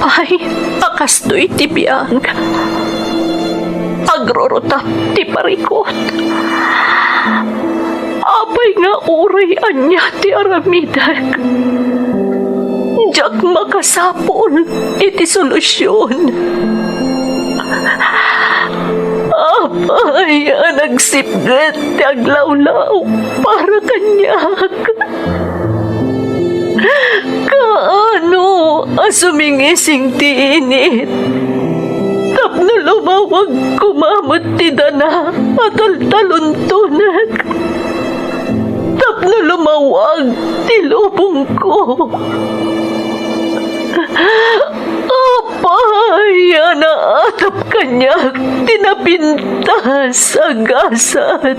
Apay, akastoy ti biyang. Agrorotap ti parikot. Apay nga uray anya ti aramidag. Diyak makasapol iti solusyon. Apay, nagsipget ti aglawlaw para kanyak. Kaano sumingising ti init? Tapno lumawag kumamot ti dana at altaluntunag. Tapno lumawag ti lubong ko. Apay, naatap kanyak tinapintas agasat.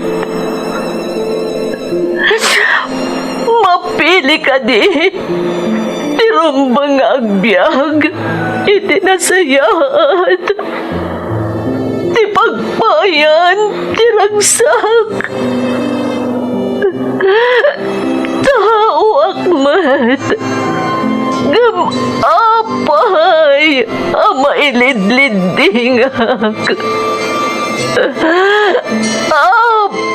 Mapili ka di, tirumbang agbyag, itinasayat, ti pagpayan, tiragsak. Tao akmat, apay, mailidlidingak. Apay!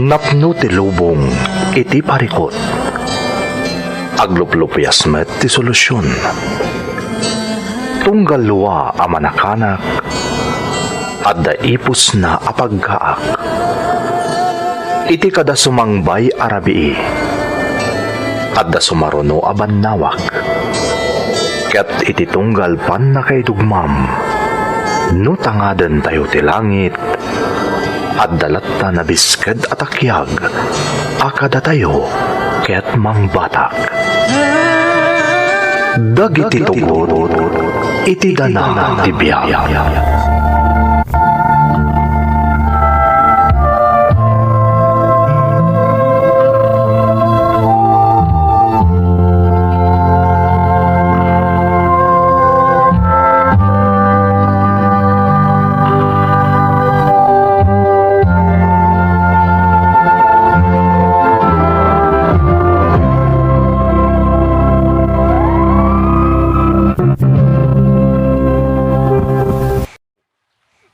Napno ti lubong iti parikot. Agluplupyas met ti solusyon. Tunggal luwa a manakanak at daipos na apagkaak. Iti kada sumangbay arabii at da sumaruno abannawak. Ket iti tunggal pan na kay dugmam no tangaden tayo ti langit at dalatta na bisked at akyag akada tayo ket mangbatak. Dagiti tugot iti danang ti biyag.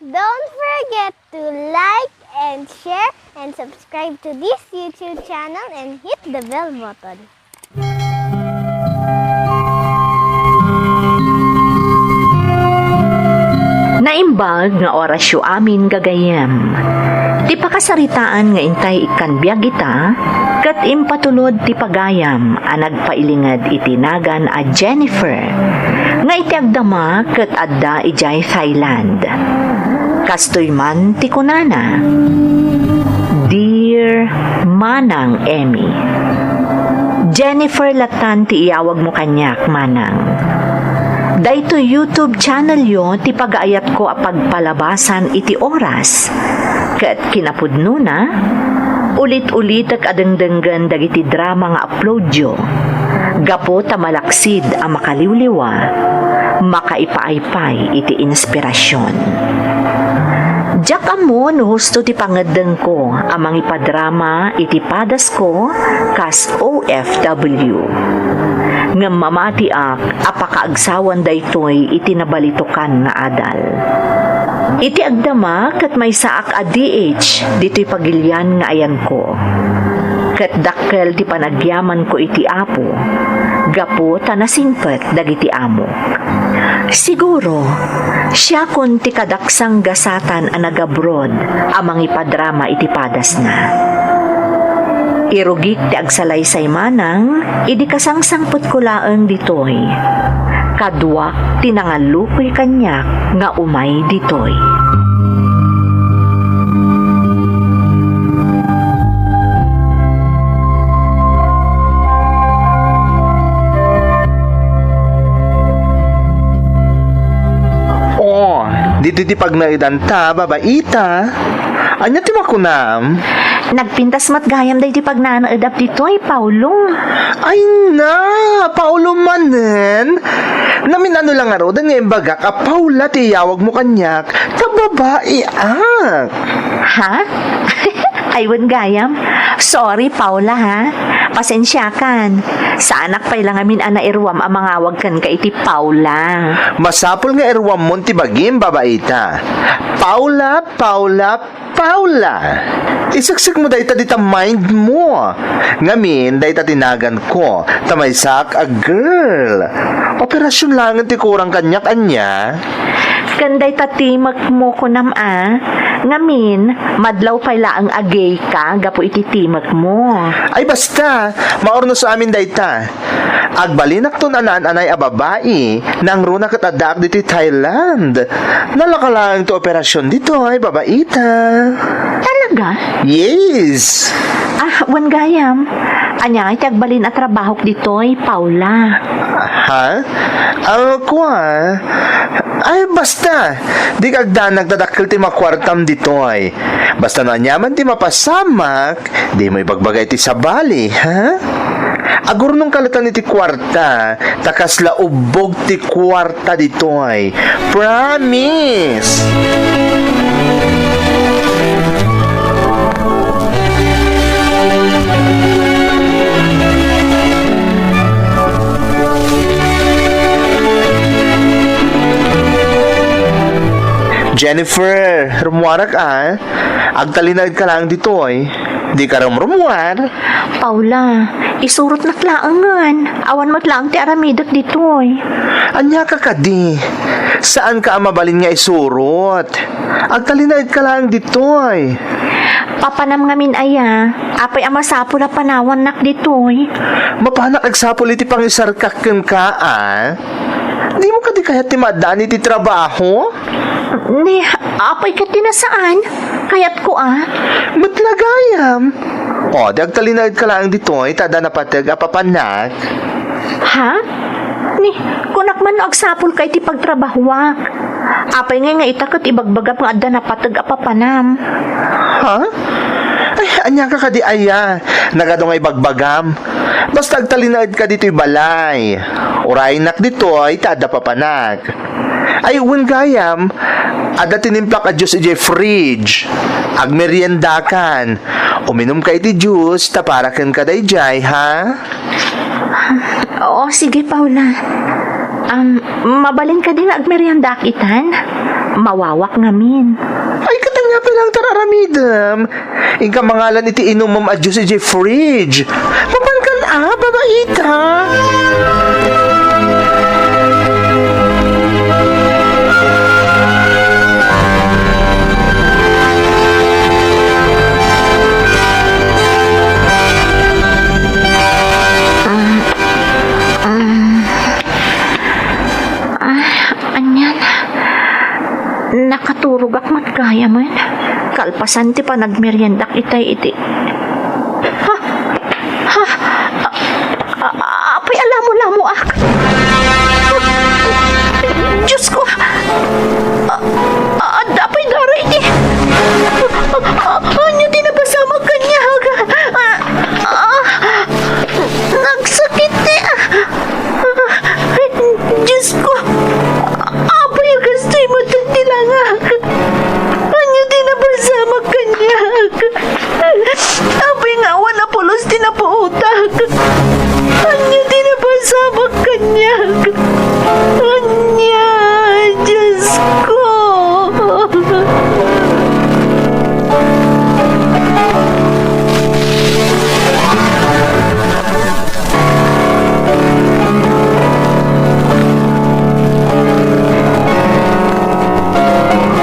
Don't forget to like and share and subscribe to this YouTube channel and hit the bell button. Naimbag nga orasyo amin gagayem. Ti pakasaritaan nga intay ikan biyagita, kat impatulod ti pagayam a nagpailingad itinagan a Jennifer, nga iti agdama kat adda ijay Thailand. Kastoy man ti kunana. Dear Manang Emmy, Jennifer latan ti iyawag mo kanyak, Manang. Dayto YouTube channel yo ti pagaayat ko a pagpalabasan iti oras. Ket kinapudno na, ulit-ulit ak adengdenggan dagiti drama nga upload yo. Gapo ta malaksid a makaliwliwa, makaipaaypay iti inspirasyon. Diyak amo no husto ti pangadeng ko amang ipadrama iti padas ko kas OFW. Ngem mamati ak apakaagsawan daytoy iti nabalitokan nga adal. Iti agdama ket may saak a DH dito'y pagilyan nga ayan ko. Ket dakkel ti panagyaman ko iti apo. Gapo ta nasingpet dagiti amok. Siguro, siya kun ti kadaksang gasatan a nagabroad amang ipadrama iti padas na. Irugik ti agsalaysay manang, idi kasangsangpot ko laeng ditoy. Kadwak tinangalukoy kanyak nga umay ditoy. Dito ti pagnaidanta, babaita. Anya ti makunam? Nagpintas mat gayam day di pagnanaadap dito Paulo. Ay na, Paulo manen. Namin ano lang aro, dan ngayon baga ka, Paula, tiyawag mo kanyak, kababae ak. Ha? Aywan gayam. Sorry, Paula, ha? Pasensya kan. Sa anak pa ilang amin ana irwam ang mangawag kan ka iti Paula. Masapol nga erwam mon ti bagim, babaita. Paula, Paula, Paula. Isaksik mo dayta dita mind mo. Ngamin, dayta tinagan ko, tamaysak a girl. Operasyon lang ti kurang kanyak anya. Kanday tatimak mo ko ngamin, madlaw pala ang agay ka, gapo ititimak mo. Ay basta, maorno sa amin dayta. Agbalinak ton anan-anay a babae, nang runa katadak dito Thailand. Nalakalang to operasyon dito ay babaita. Talaga? Yes! Wan gayam. Anya ay tagbalin at trabaho dito Paula. Ha? Ay basta, di kagda nagdadakil ti makwartam dito ay. Basta na nyaman ti mapasamak, di mo ibagbagay ti sabali, ha? Agur nung kalatan iti kwarta, takas la ubog ti kwarta dito ay. Promise! Jennifer, rumuwarak agtalinag ka lang dito ay. Di ka rumuwar. Paula, isurot na tlaangan. Awan mo tlaang ti aramidak dito Anya ka kadi. Saan ka mabalin nga isurot? Agtalinag ka lang dito ay. Papanam ngamin aya, apay amasapo na panawan nak dito Mapanak agsapol iti pangisarkakken ka Di mo kadi kaya ti madani ti trabaho? Ni, apay ka tinasaan? Kayat ko Matlagayam. O, di agtalinag ka lang dito ay tada na patag apapanak. Ha? Ni, kunak man agsapol kay ti pagtrabahuak. Apay nga itakat ibagbagap nga adda na patag apapanam. Ha? Ay, anya ka kadi aya. Nagadong ay bagbagam. Basta agtalinag ka dito'y balay. Uraynak dito ay tada papanak. Ay, uwan gayam. Ada tinimplak a juice ije fridge. Agmeriendakan. Uminom ka iti juice, taparakan ka day jay, ha? Oo, sige Paula. Mabalin ka din agmerienda itan. Mawawak ngamin. Ay, katanya pa lang tararamidam. Ingka mangalan iti inumam a juice ije fridge. Papankan babaita. Nakaturog ak matgaya man. Kalpasan ti pa nagmeriendak itay iti. Apay alamo-lamo ak. Diyos ko. Dapay dara iti. Anya di napasamag kanya. Nagsakit ni. Diyos ko. Apay agastoy mo tagtilangak. Anya di napasamag kanya. Apay nga wala pulos di napautak. Anya di napasamag kanya. Anya, Diyos ko.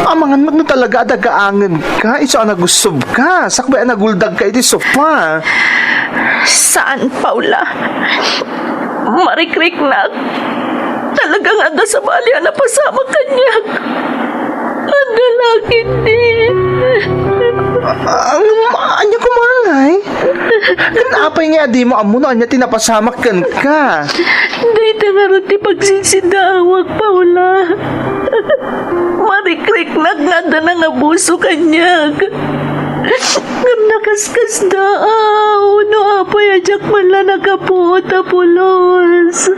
Amangan mo na talaga adagaangan ka. Iso ang nagustob ka. Sakbay ang naguldag ka iti sofa. Saan, Paula? Marikrik na. Talagang ada sa bali na pasama kanya. Ada lagi din. Anya kumangay? Kanapay nga di mo amuno anya tinapasamak kan ka. Dito nga rin ti pagsisidawag, Paula. Marikrik na nga da na nga buso kanya. Ngam na Nakaskas daaw. No apay ajak man la nakaputa pulos.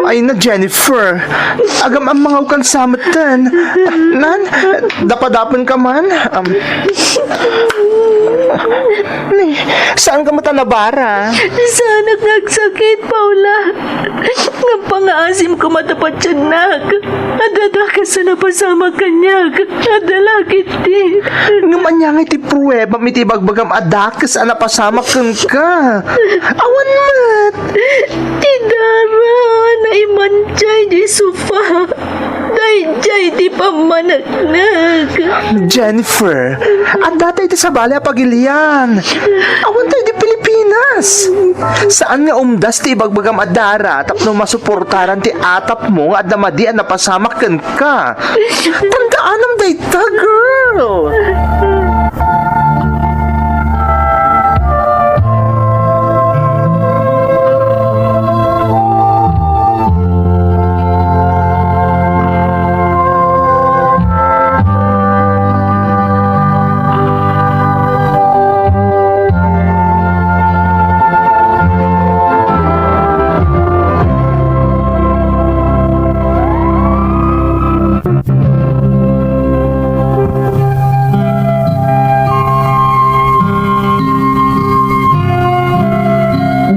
Ay na, Jennifer. Agam ang mga ukang samatan. Nan, dapadapan ka man. Ni, saan ka matanabara? Sana nagsakit, Paula. Nga pangaasim ko matapat siya nag. Adada ka sa napasama kanyag. Adalakit di. Ngumanyang iti pruweba miti bagbagam adakas ana pasama ka. Awan mat. Tidara na imanchay di sufa. Dayjay di pamanagnag. Jennifer, at dati iti sa bali pagilian. Awan tayo di Pilipinas. Saan nga umdas ti bagbagam adara tapno masuportaran ti atap mo nga adamadian na pasama ka. Tandaan day ta, girl.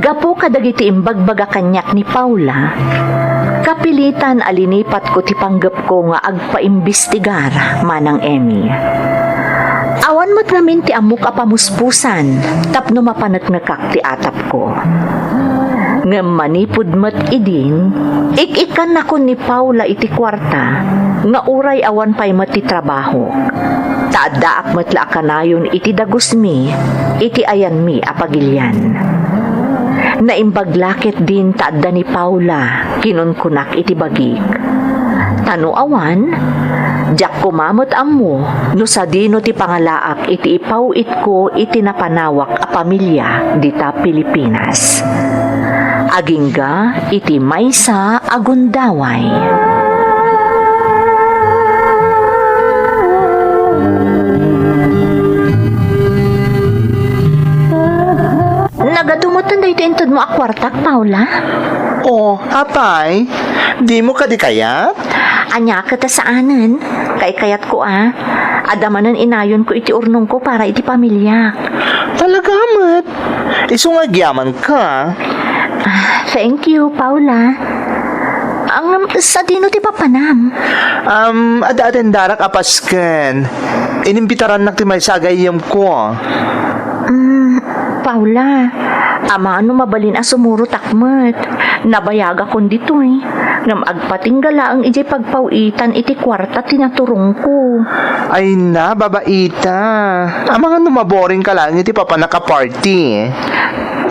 Gapo kadagiti imbagbaga kanyak ni Paula, kapilitan alinipat ko ti panggap ko nga agpaimbestigar manang Emmy. Awan mo't namin ti amok apamuspusan, tapno mapanagnakak ti atap ko. Nga manipod mo't idin, ikikan na ko ni Paula iti kwarta, nga uray awan pa'y mo't ti trabaho. Taadaak mo't laakanayon iti dagusmi, iti ayan mi apagilyan. Naimbaglakit din taadda ni Paula, kinunkunak iti bagik. Tano awan, jak kumamot amo, no sa dino ti pangalaak iti ipawit ko iti napanawak a pamilya dita Pilipinas. Agingga iti maysa agundaway. Nagadumutan da ito intod mo akwartak, Paula? Oh, apay, di mo ka di kayat? Anya ka ta saanan, kayat ko Adamanan inayon ko iti urnong ko para iti pamilya. Talaga mat. Isungagyaman ka. Thank you, Paula. Ang sa dino ti papanam. Ada-aden darak apasken. Inimbitaran nak ti may sagayam ko. Paula, ama ano mabalin a sumuro takmet. Nabayaga kon ditoy. Ngam agpatinggala ang ijay pagpawitan iti kwarta tinaturong ko. Ay na, babaita. Amang ano maboring ka lang iti papanaka-party.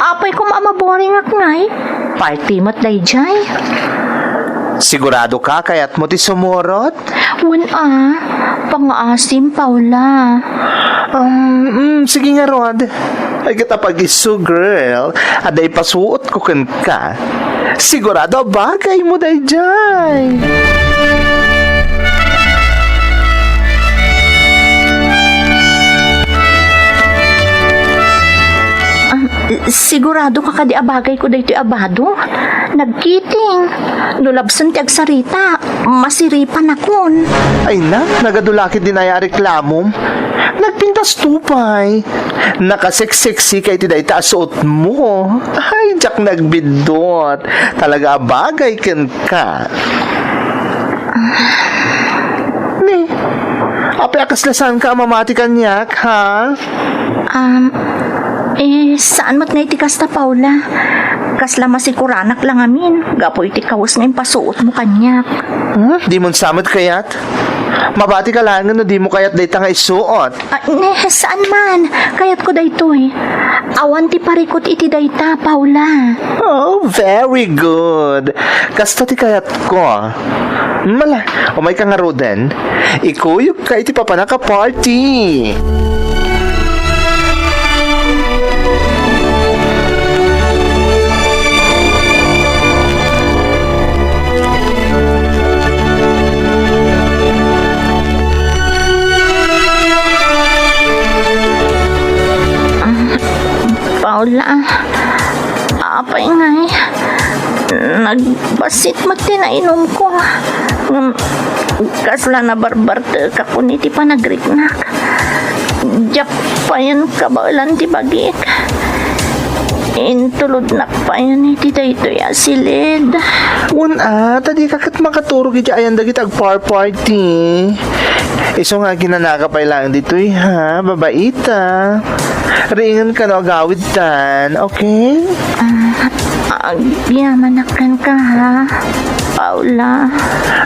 Apay ko maamaboring aknay. Party mat dayjay. Sigurado ka kaya't mo ti sumurot? Wan pangaasim, Paula. Sige nga, Rod. Ay kita pag-isu, girl. Aday pasuot ko ka. Sigurado bagay mo dayjay. Sigurado ka kadi abagay ko daytoy abado. Nagkiting. Lulabsan ti agsarita. Masiripan akon. Ay na, nagadulakit din ay reklamom. Nagpintas tupay. Nakaseksiksi kay ti dayta asuot mo. Ay, jak nagbidot. Talaga abagay ken ka. Ni, ape akaslasan ka mamati kanyak, ha? Saan mat nga iti kasta, Paula? Kasla masikuranak lang amin. Gapo iti kawas nga impasuot mo kanyak. Di mo samad kayat? Mabati ka lang no di mo kayat dayta nga isuot. Saan man? Kayat ko daytoy. Awan ti parikot iti dayta, Paula. Oh, very good. Kasta ti kayat ko. Mala, umay ka nga roden. Ikuyog ka iti papanaka-party. Nagbasit magtinainom ko. Kasla na barbarte ka kun iti panagriknak. Diyak pa yan kabaulan ti bagik. Intulod na pa yan iti daytoy asilid. Tadi kakat makaturog iti ayan dagit ag party. Iso nga ginanakapay lang dito'y ha, babaita. Ringan ka no agawid tan, okay? Agpiyamanakan ka ha, Paula.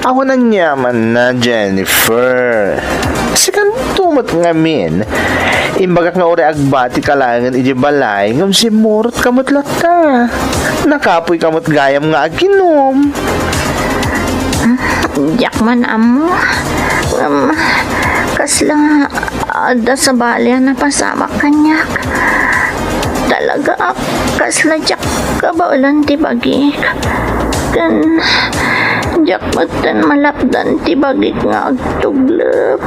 Ako na nyaman na, Jennifer. Kasi kan tumot nga min. Imbagak nga ore agbati kalangan iji balay ngam si murot kamot lata. Nakapoy kamot gayam nga aginom. Diyak man amo. Kasla ada sa balya na pasama kanyak. Talaga kasla jak kabaulan ti bagik. Kan jak matan malapdan ti bagik nga agtuglep.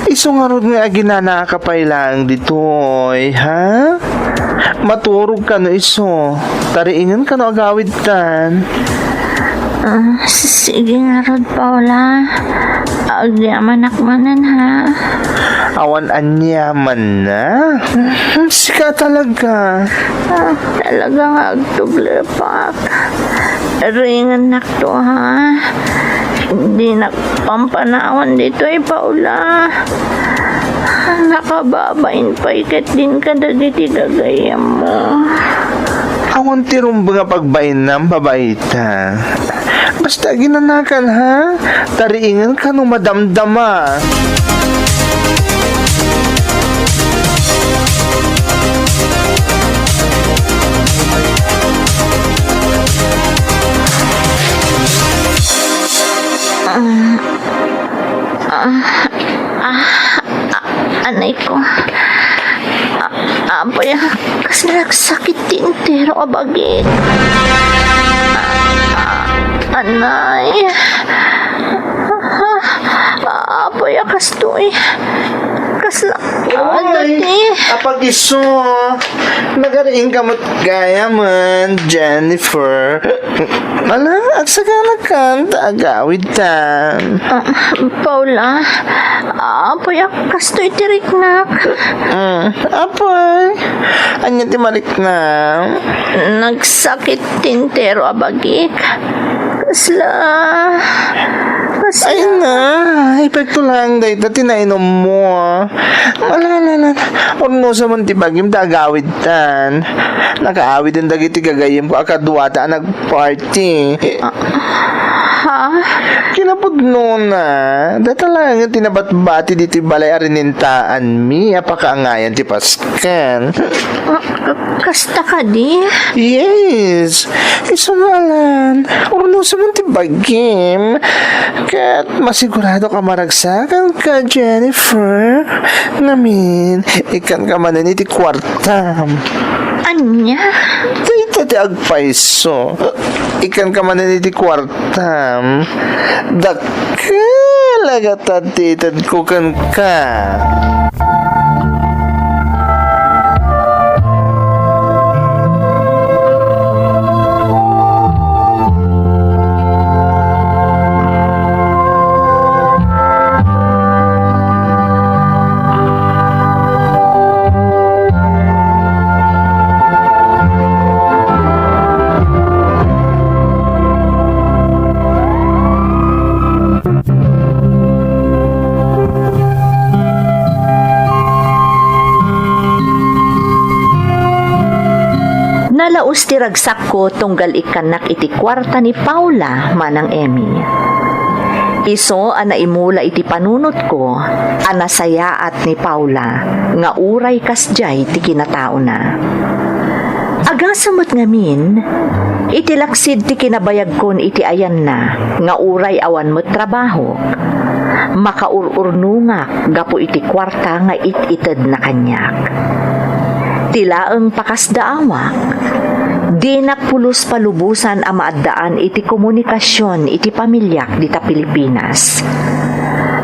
Iso nga rod nga ginanakapay lang ditoy, ha? Maturog ka no iso. Tariingan ka no agawid tan. Sige nga rod, Paula. Agyaman akmanan ha. Awan anyaman na. Sika talaga. Talaga nga agtuglepak. Ringan nak to ha. Hindi nagpampanawan dito Paula. Nakababain pa ikat din ka dagiti gagayam mo. Awan tirong nga pagbain ng babaita. Basta ginanakan ha. Tariingan ka nung madamdama. Anay ko. Apoy, kasi nagsakit tintero abagit. Anay. Apoy, kastoy. Kasla. Dati. Kapag iso, nagariin ka mo't gaya man, Jennifer. Ala, agsagana kanta, agawid tan. Paula, apoy, kastoy tiriknak. Apoy, anya ti maliknak. Nagsakit tintero abagik. Kasla. Ay na, epekto lang dahi dati nainom mo. Malala, orno sa man ti bagim da agawid tan. Nakaawid ang dagiti gagayim ko akaduwata nagparty. Ha? Kinapudno na. Data lang yung tinabat-bati dito balay arinintaan mi. Apakaangayan ti Paskan. Kasta ka di? Yes. Isumalan. Orno sa man ti bagim. Kat masigurado ka maragsakan ka, Jennifer. Namin, ikan ka manan iti kwartam. Anya? Dito ti agpaiso. Ikan ka manan iti kwartam. Dakalaga tatitad ko kan ka. Nalaos ti ragsak ko tunggal ikanak iti kwarta ni Paula manang Emmy. Iso ana imula iti panunot ko anasayaat ni Paula nga uray kasjay ti kinatao na. Agasamot ngamin iti laksid ti kinabayag kon iti ayan na nga uray awan mo trabaho. Makaururnungak gapo iti kwarta nga it-ited na kanyak. Tilaeng pakasdaawak, di nakpulos palubusan ang maaddaan iti komunikasyon iti pamilyak dita Pilipinas.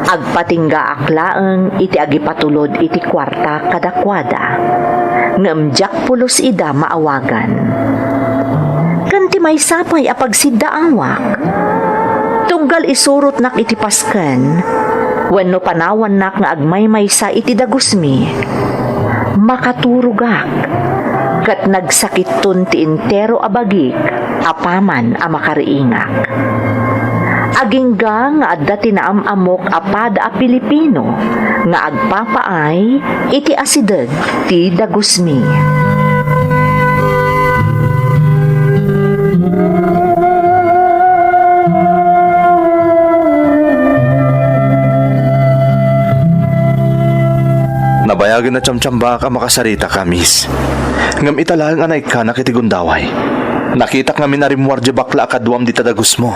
Agpatingga aklaeng iti agipatulod iti kwarta kadakwada. Ngamjak pulos ida maawagan. Kanti may sapay apagsiddaawak. Tunggal isurot nak iti pasken, wenno panawan nak nga agmay sa iti dagusmi. Makaturugak, kat nagsakit ti intero abagik, apaman a makariingak. Agingga nga adda tinaamamok apada a Pilipino, nga agpapaay iti asideg ti dagusmi. Nabayagin na tsamtsamba ka makasarita ka, miss. Ngam italaang anay ka nakitigundaway. Nakita nga minarimwar di bakla akaduam di tadagus mo.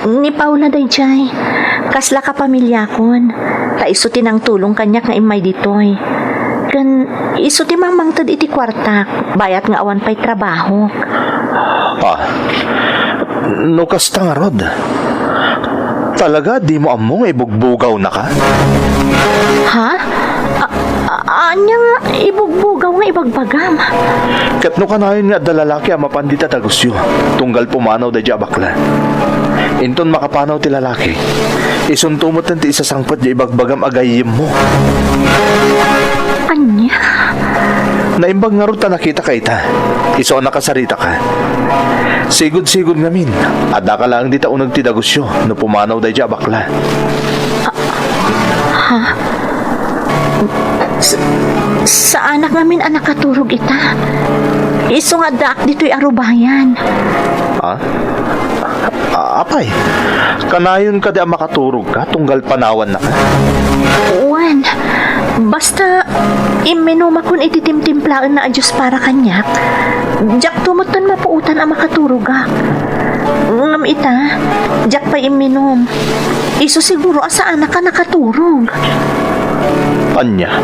Ni Paula dayjay. Kasla ka pamilya kon. Ta isuti ng tulong kanyak nga imay ditoy. Kan isuti mamang tad iti kwartak. Bayat nga awan pa'y trabaho. No kasta nga rod. Talaga di mo among ibugbugaw na ka? Ha? Anya nga ibugbugaw nga ibagbagam. Kat no kanayon nga dalalaki ang mapandita tagusyo. Tunggal pumanaw da dya bakla. Inton makapanaw ti lalaki. Isuntumot ti isasangpat di ibagbagam agayim mo. Anya? Naimbag nga ruta nakita ka ita. Iso nakasarita ka. Sigod-sigod ngamin. Ada ka lang dita unag ti dagusyo. No pumanaw da dya bakla. Sa anak namin anak katurog ita. Iso nga daak dito'y arubayan. Apay, kanayon ka di ang makaturog ka, tunggal panawan na ka. Uwan, basta iminuma kun ititimtimplaan na adyos para kanyak. Jak tumutan mapuutan ang makaturog ka. Ngam ita, jak pa iminom. Iso siguro asa anak ka nakaturog. Anya,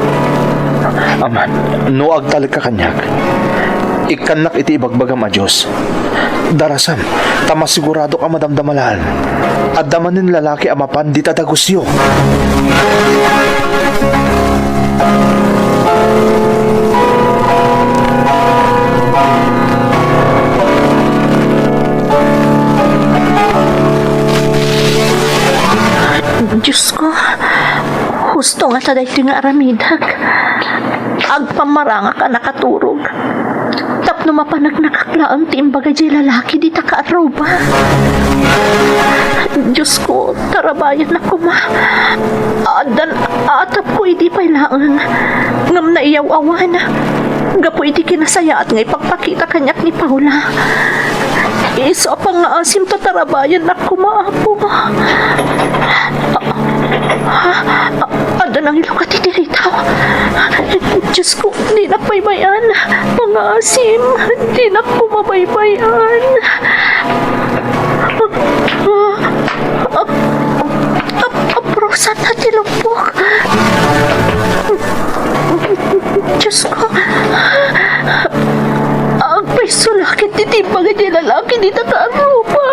aman, no agtalik ka kanyak. Ikanak iti ibagbagam a Diyos. Darasam, tama sigurado ka madamdamalaan. At damanin lalaki amapan di tatagusyo. Diyos ko, husto nga taday ito nga aramidak. Agpamaranga ka nakaturog. Tapno mapanag nakaklaan ti imbaga di lalaki di taka-araw ba? Diyos ko, tarabayan na kuma. Adan atap ko iti pailaan. Ngam na iyaw awan. Gapo iti kinasaya at ngay pagpakita kanyak ni Paula. Iso pa nga asim to tarabayan na kumaapo. Adan ang ilong at itiritaw. Diyos ko, di na paybayan. Mga asim, di na pumabaybayan. Aprosan na tilumpok. Diyos ko, ang paiso lakit titimbang di lalaki di takarupa.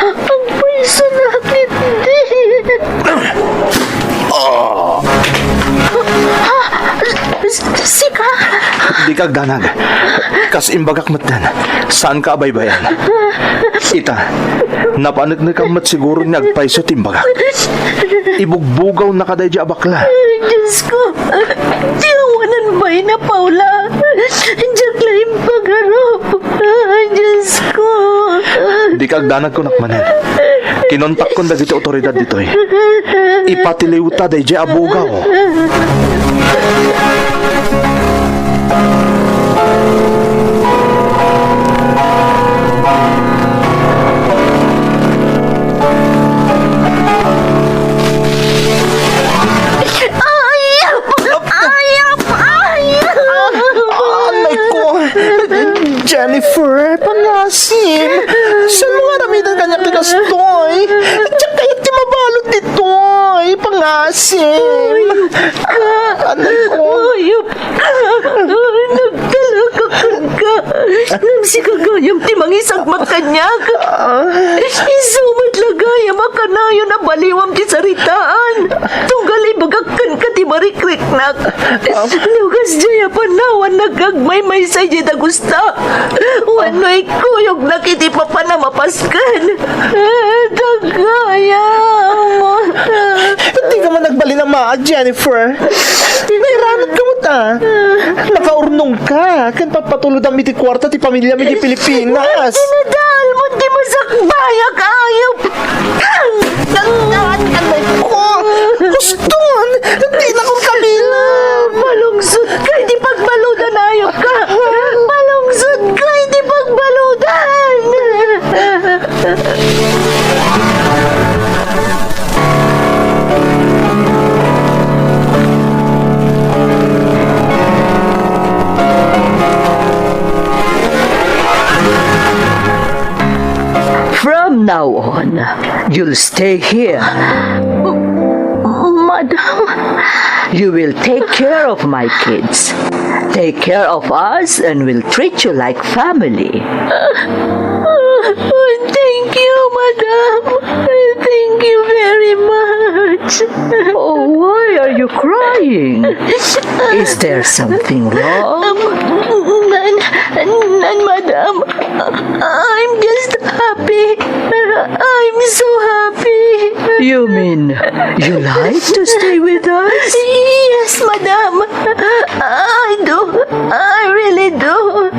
Ang paiso lakit di. Sika! Di kag danag. Kas imbagak matdan. Saan ka abaybayan? Ita, napanag ka mat siguro nagpaiso timbagak. Ibugbugaw na kaday di abakla. Diyos ko, diyawanan ba'y na Paula? Diyak lang yung pagharap. Diyos ko. Di kag danag ko nakmanan. Kinontak ko na dito otoridad dito eh. Ipatiliwta day di abugaw. Jennifer, pangasim. Saan mo nga namitan kanya tigastoy? Diyan kayo timabalot ditoy. Pangasim. Anay ko. Ayop ka. Nagdalaga ka. Namsikagayam ti mangisag magkanyag. Isumat lagayam akanayo na baliwam ti saritaan. Tunggal ibagakan ka ti marikrek nak. Lugas jaya panawan nagagmay may sa jeda gusta. Wano'y kuyog na kiti pa na mapaskan. Tagaya mo. Hindi ka man nagbali ng maa, Jennifer. Nairanat ka mo ta. Nakaurnong ka. Kan papatulod ang miti kwarta ti pamilya mi di Pilipinas. Sinadal mo di masakbaya kayop. Guston! Hindi na kong Camila! Malungsod ka, hindi pagbaludan ayok ka. Malungsod ka, hindi pagbaludan. From now on, you'll stay here. Madam, you will take care of my kids. Take care of us and we'll treat you like family. Thank you, Madam. Thank you very much. Oh, why are you crying? Is there something wrong? None, Madam. I'm just happy. I'm so happy. You mean you like to stay with us? Yes, Madam. I do. I really do.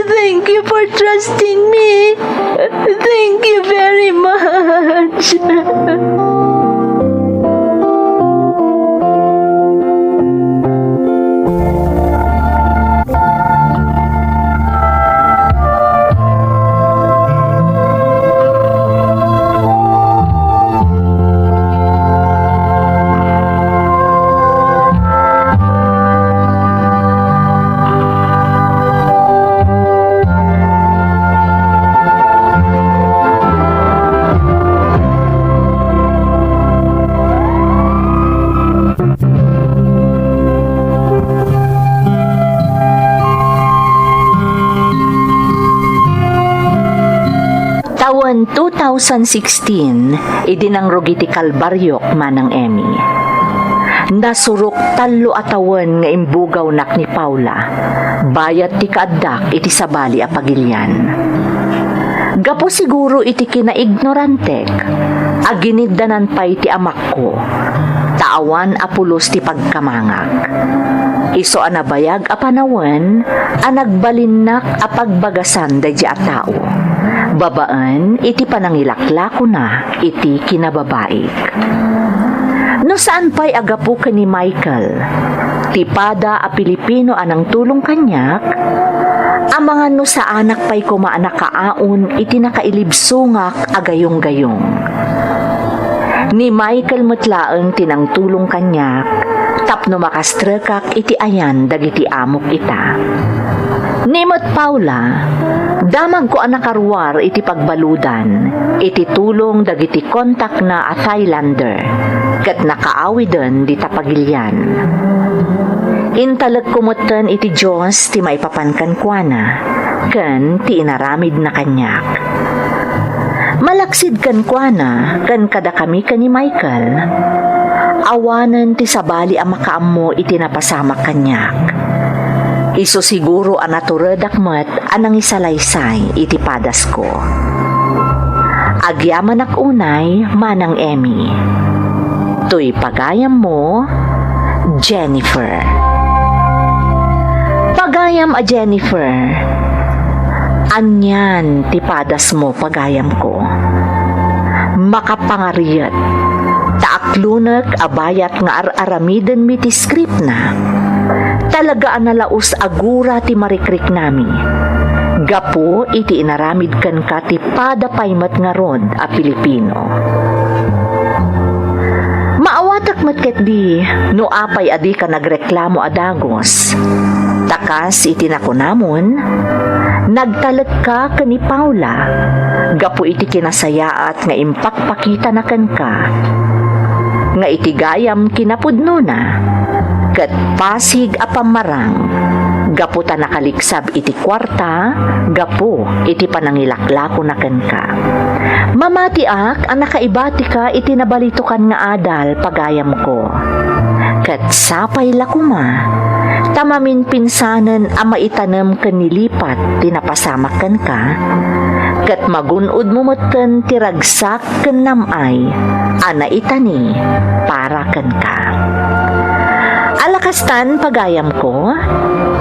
Thank you for trusting me. Thank you very much. Taon 2016, idinangrog iti Kalbaryok manang Emmy. Nasurok 3 atawan nga imbugaw nak ni Paula, bayat ti kaaddak iti sabali a pagilyan. Gapo siguro iti kinaignorantek, aginigdanan pa iti amak ko, taawan a pulos ti pagkamangag. Iso anabayag a panawan, anagbalinnak a pagbagasan dadya a tao. Babaan, iti panangilaklako na, iti kinababaik. No saan pa'y agapo ka ni Michael, tipada a Pilipino anang tulong kanyak, ang mga no sa anak pa'y kumaanak kaaon, iti nakailibsungak agayong-gayong. Ni Michael mutlaang tinang tulong kanyak, tapno makastrekak iti ayan dagiti amok ita. Nimot Paula, damag ko anakarwar iti pagbaludan, iti tulong dagiti kontak na a Thailander, kat nakaawidan di tapagilyan. Intalag kumutan iti Diyos ti maipapankan kwa na, kan ti inaramid na kanyak. Malaksid kan kwa na, kan kada kami ni Michael, awanan ti sabali ang makaammo iti napasama kanyak. Iso siguro ang naturedakmat anang isalaysay iti padas ko. Agyaman ak unay manang Emmy. Tuy pagayam mo, Jennifer. Pagayam a Jennifer. Anyan ti padas mo pagayam ko. Makapangariyat. Taaklunak abayat nga ar-aramiden mi ti script na. Talaga analaos agura ti marikrik nami. Gapo iti inaramid kan ka ti pada paymat nga rod a Pilipino. Maawatak matket di no apay adi ka nagreklamo adagos. Takas iti nakunamon, nagtalag ka kani Paula. Gapo iti kinasayaat nga impakpakita na kan ka. Nga iti gayam kinapudno na. Kat pasig a pamarang, gapo ta nakaliksab iti kwarta, gapo iti panangilaklako na ken ka. Mamatiak ang nakaibati ka iti nabalitukan nga adal pagayam ko. Kat sapay lakuma, tamamin pinsanan ang maitanam kan nilipat tinapasamakan ka, kat magunod mo matan tiragsak kan namay, ana itani para kan ka. Alakastan pagayam ko,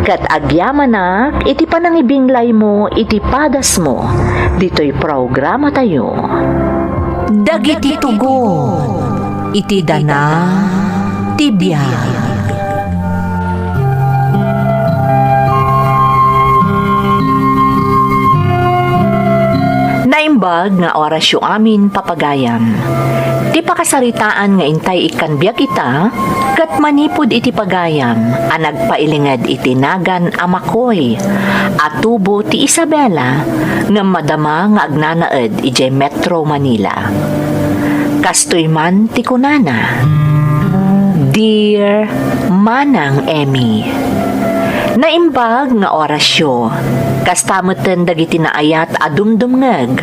kat agyamanak iti panangibinglay mo iti padas mo, dito'y programa tayo. Dagiti tugon, iti dana, tibiyag. Naimbag nga orasyo amin papagayam. Ti pakasaritaan nga intay ikan biyak ita, kat manipod iti pagayam, ang nagpailingad iti nagan amakoy, atubo ti Isabela, nga madama nga agnanaed iti Metro Manila. Kastoy man ti kunana, Dear Manang Emmy, naimbag nga orasyo, kastamutan dagiti naayat adumdumngeg,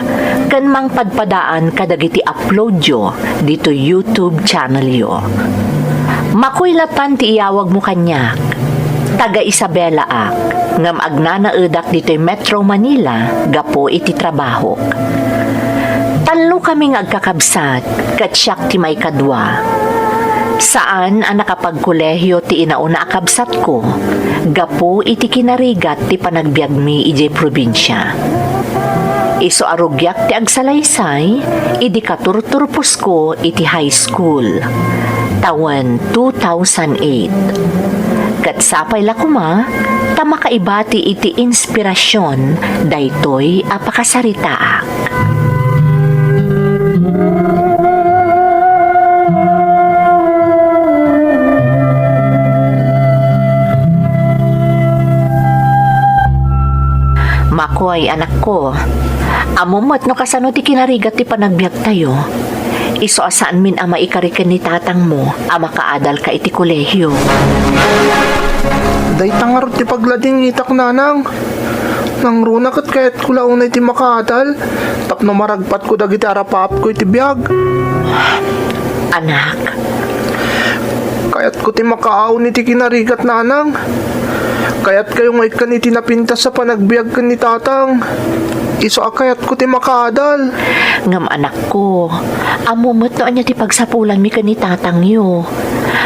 kan mang padpadaan kadagiti upload yo dito YouTube channel yo. Makuylatan ti iyawag mo kanyak, taga Isabela ak, ngam agnanaedak dito'y Metro Manila, gapo iti trabaho. Talo kaming agkakabsat, kat siyak ti may kadwa. Saan ang nakapagkolehyo ti inauna akabsat ko, gapo iti kinarigat ti panagbiag mi iti probinsya. Iso arugyak ti agsalaysay, idi katurturpos ko iti high school, taon 2008. Kat sapay lakuma, tamakaibati iti inspirasyon, daytoy apakasaritaak. Makoy, anak ko, amumot no kasano ti kinarigat ti panagbiag tayo. Iso asaan min ama ikariken ni tatang mo, ama kaadal ka iti kolehyo. Day tangarot ti paglading itak nanang. Nang runak at kahit kulaunay ti makaadal, tapno maragpat ko dagiti arapap ko iti biyag. Anak, Kayat ko ti makaaw ni ti kinarigat nanang. Kayat kayong ikan iti napintas sa panagbiag kan ni tatang. Iso akayat ko ti makaadal. ngam anak ko, amumot no anya ti pagsapulan mi ka ni tatang yo.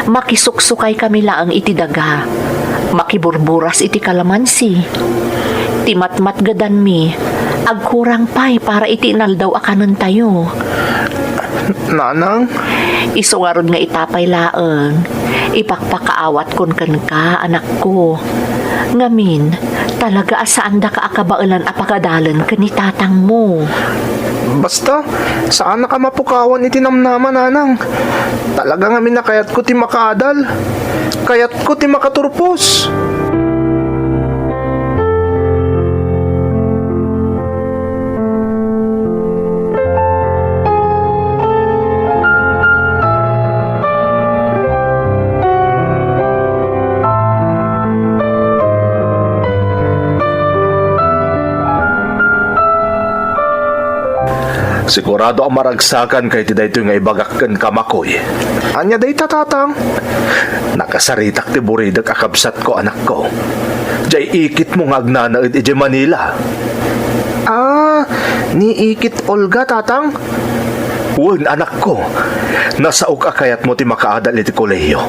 Makisuksukay kami laang iti daga. Makiburburas iti kalamansi. Timatmat gadan mi, agkurang pay para iti inaldaw akanon tayo. Nanang? Isungarod nga itapay laeng, ipakpakaawat kon kan ka, anak ko. Ngamin, talaga asaan da ka akabailan apakadalan ka ni tatang mo. Basta, saan na ka mapukawan iti namnaman nanang? Talaga nga minakayat ko ti makaadal. Kayat ko ti makaturpos. Sigurado ang maragsakan kay ti daytoy nga ibagakken ka makoy. Anya day tatatang? Nakasaritak ti buridag akabsat ko, anak ko. Jay ikit mo nga agnanaed iti Manila. Ah, niikit Olga tatang? Wen, anak ko. Nasaog akayat mo ti makaadal iti kolehiyo.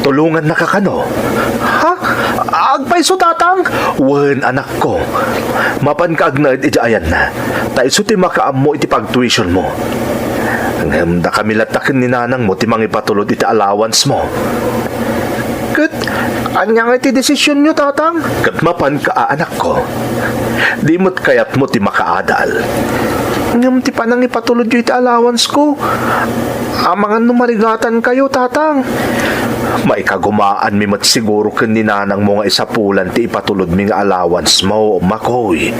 Tulungan na kakano. Ha? Agpaiso tatang? Wen, anak ko. Mapan ka agnaed iti ayan na. Taiso ti makaammo iti pagtuition mo. Ngem da kami lataken ni nanang mo ti mangipatulod iti allowance mo. Kat, anya nga iti desisyon nyo tatang? Kat mapan ka, anak ko. Di mo't kayat mo ti makaadal. Ngam ti panang ipatulod yung iti allowance ko. Amangan numarigatan kayo tatang. Maikagumaan mi mat siguro ken ni nanang mo nga isapulan ti ipatulod mi nga allowance mo, makoy.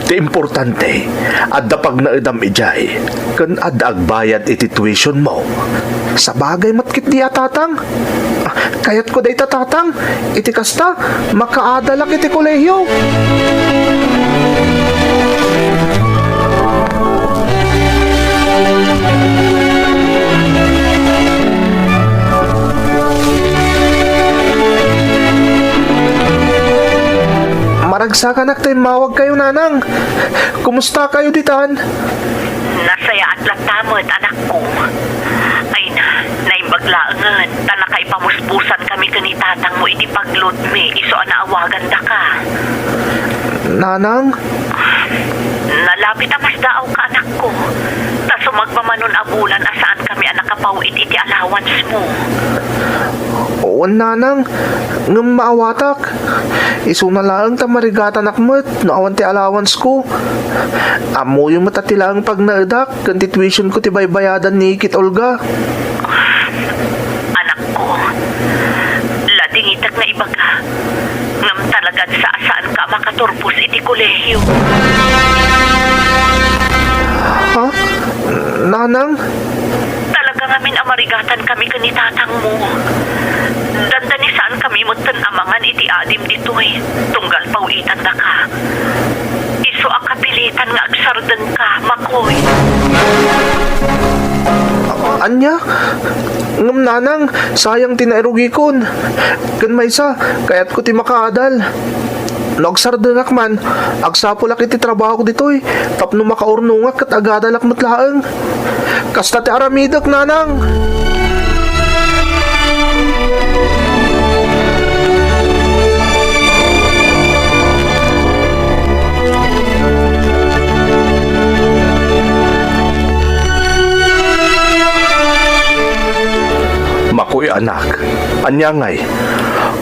Ti importante, adda pag naedam ijay, ken adda agbayad iti tuition mo. Sa bagay matkit diya tatang. Kayat ko day tatang. Iti kasta, makaadalak iti kolehiyo. Nagsakanak tayo mawag kayo, nanang. Kumusta kayo ditan? Nasaya at latamot, anak ko. Ay na, naimbaglaangan. Talaka ipamuspusan kami kani tatang mo iti paglod mi. Iso na awagan da ka. Nanang? Nalapit amas daaw ka, anak ko. Ta sumagmamanon abulan asaan kami anak kapaw iti allowance mo. Oo, nanang. Ngam maawatak. Iso na lang ta marigatan akmat. Naawan ti allowance ko. Amo yung matatilang pag naadak. Kanti tuition ko ti baybayadan ni Kit Olga. Anak ko, lading itak na ibaga. Ngam talaga sa asaan ka makaturpos iti kolehiyo. Ha? Nanang? Talaga ngamin amarigatan kami kanitatang mo. Dandani saan kami mutan amangan iti adim ditoy. Tunggal pawitan da ka. Iso akapilitan nga agsardan ka, Makoy. Anya? Ngam nanang, sayang tinairugikon. Kan maysa, kaya't ko ti makaadal. Nagsardanak man, agsapulak iti trabaho ko ditoy. Tapno makaurnungak kat agadalak matlaang. Kasta ti aramidak, nanang. Makoy anak, anyangay.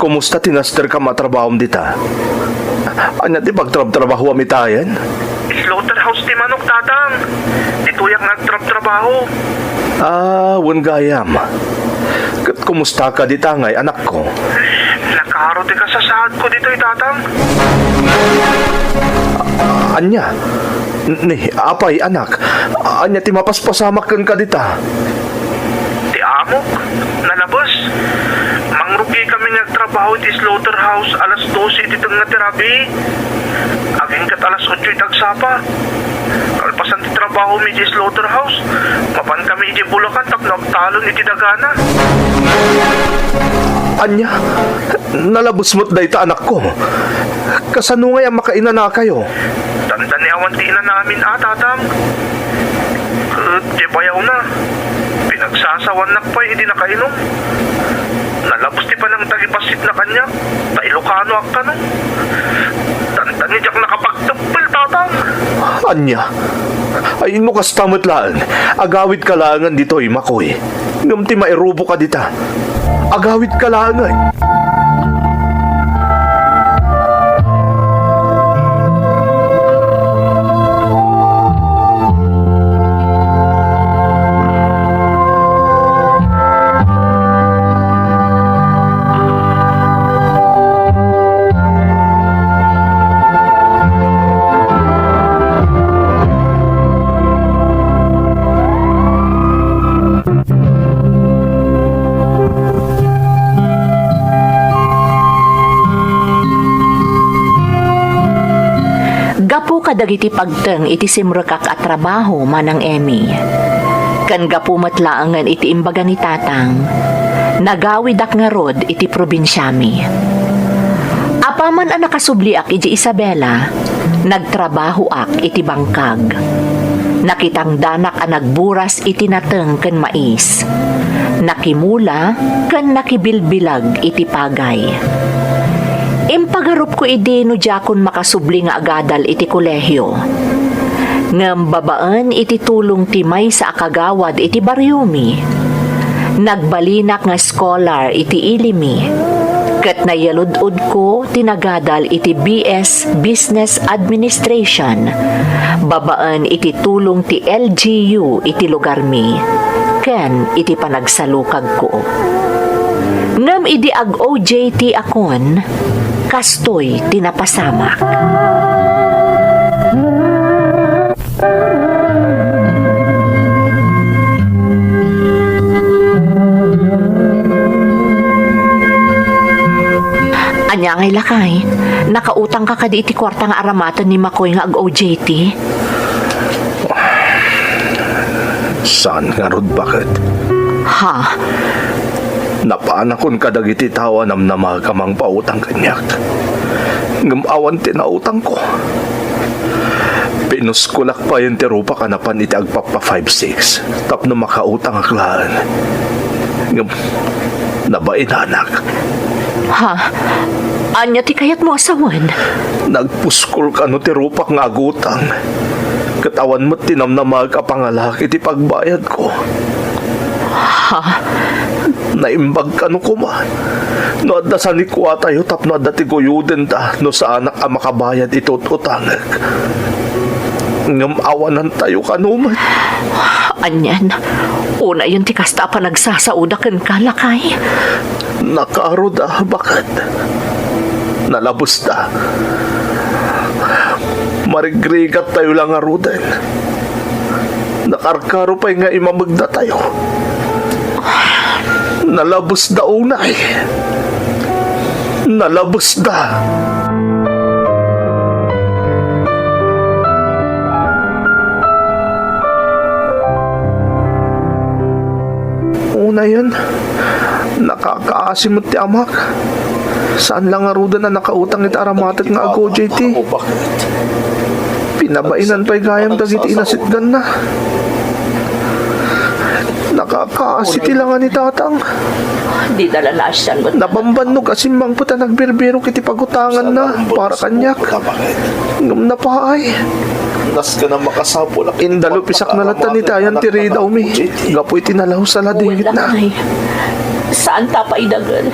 Kumusta tinaster ka matrabahom dita? Anya di pagtrab-trabaho amitayan? Slaughterhouse ti manok, tatang. Dituyak nagtrab-trabaho. Wan gayam. Kat kumusta ka dita ngay, anak ko? Nakaro ti kasasahad ko dito, tatang. Anya? Apay, anak. Anya ti mapaspasamakan ka dita? Ti amok, nalabas. Mangrugi kami nagtrabaho ti slaughterhouse alas 12 ditong nga tirabi. Aging kat alas 8 tagsapa. Kalpasan ti trabaho mi ti slaughterhouse. Mapan kami iti Bulacan tapno agtalon iti dagana. Anya? Nalabos mo't dayta, anak ko. Kasano nga yung makaina na kayo? Tanda ni awan ti ina namin, tatang. Di bayaw na. Pinagsasawan nakpay, hindi nakainom. Nalabos ti pa ng tagipasit na kanya. Ta Ilocano ak ka no. Tanda ni Jack nakapagtupil, tatang. Anya? Ay mo kastamot laan. Agawid ka laangan dito, Makoy. Ngam ti mairubo ka dita. Agawid ka laangan. Gapu kadagiti pagteng iti simrekak at trabaho manang Emmy. Kan gapu matlaangan iti imbaga ni tatang, nagawidak nga rod iti probinsyami. Apaman ang nakasubliak iti Isabela, nagtrabaho ak iti bangkag. Nakitang danak ang nagburas iti nateng ken mais. Nakimula ken nakibilbilag iti pagay. Impagarup ko idi no jakon makasubli nga agadal iti kolehyo. Ngem babaan iti tulong timay sa akagawad iti baryumi. Nagbalinak nga scholar iti ilimi. Ket nayaludod ko tinagadal iti BS Business Administration. Babaan iti tulong ti LGU iti lugar mi. Ken iti panagsalukag ko. Ngem idi ag OJT akon, kastoy tinapasamak. Anya ngay lakay, nakautang ka kadi iti kwarta nga aramatan ni Makoy nga ag OJT. Saan nga rod bakit? Ha? Napaanakon kadagiti tawa nam na mga kamang pautang kanyak. Ngamawan tinautang ko. Pinuskulak pa yung tirupa kanapan iti agpapa 5-6. Tapno makautang aklaan. Nabain anak. Ha? Anya ti kayat mo asawan? Nagpuskol ka no tirupak nga agutang. Katawan mo tinamnamag ka pangalak iti pagbayad ko. Ha? Naimbag ka no kuma. No adda sa likwa tayo tapno adda ti guyuden ta no sa anak ang makabayad ito't utangag. Ngamawanan tayo kanuman. Anyan, una yun ti kasta pa nagsasaudakan kalakay. Nakaarod bakit? Nalabos ta. Marigrigat tayo lang arudan. Nakarkaro pa'y nga imamagda tayo. Nalabos da unay. Nalabos da. Una yun, nakakaasimot ti amak. Saan lang aruda na nakautang iti aramatik nga ako, JT? Pinabainan pa'y gayam dagiti inasitgan na. Nakakaasiti lang ni tatang. Di dalalasyan mo. Napambanog asimbang puta nagbirbiro kiti pagutangan na para kanyak. Ngam na paay. Nas ka na makasapol. Indalo pisak na latan ni tayan ti Rida umi. Gapoy tinalaw sa ladingit na. Ay. Saan ta paidagal?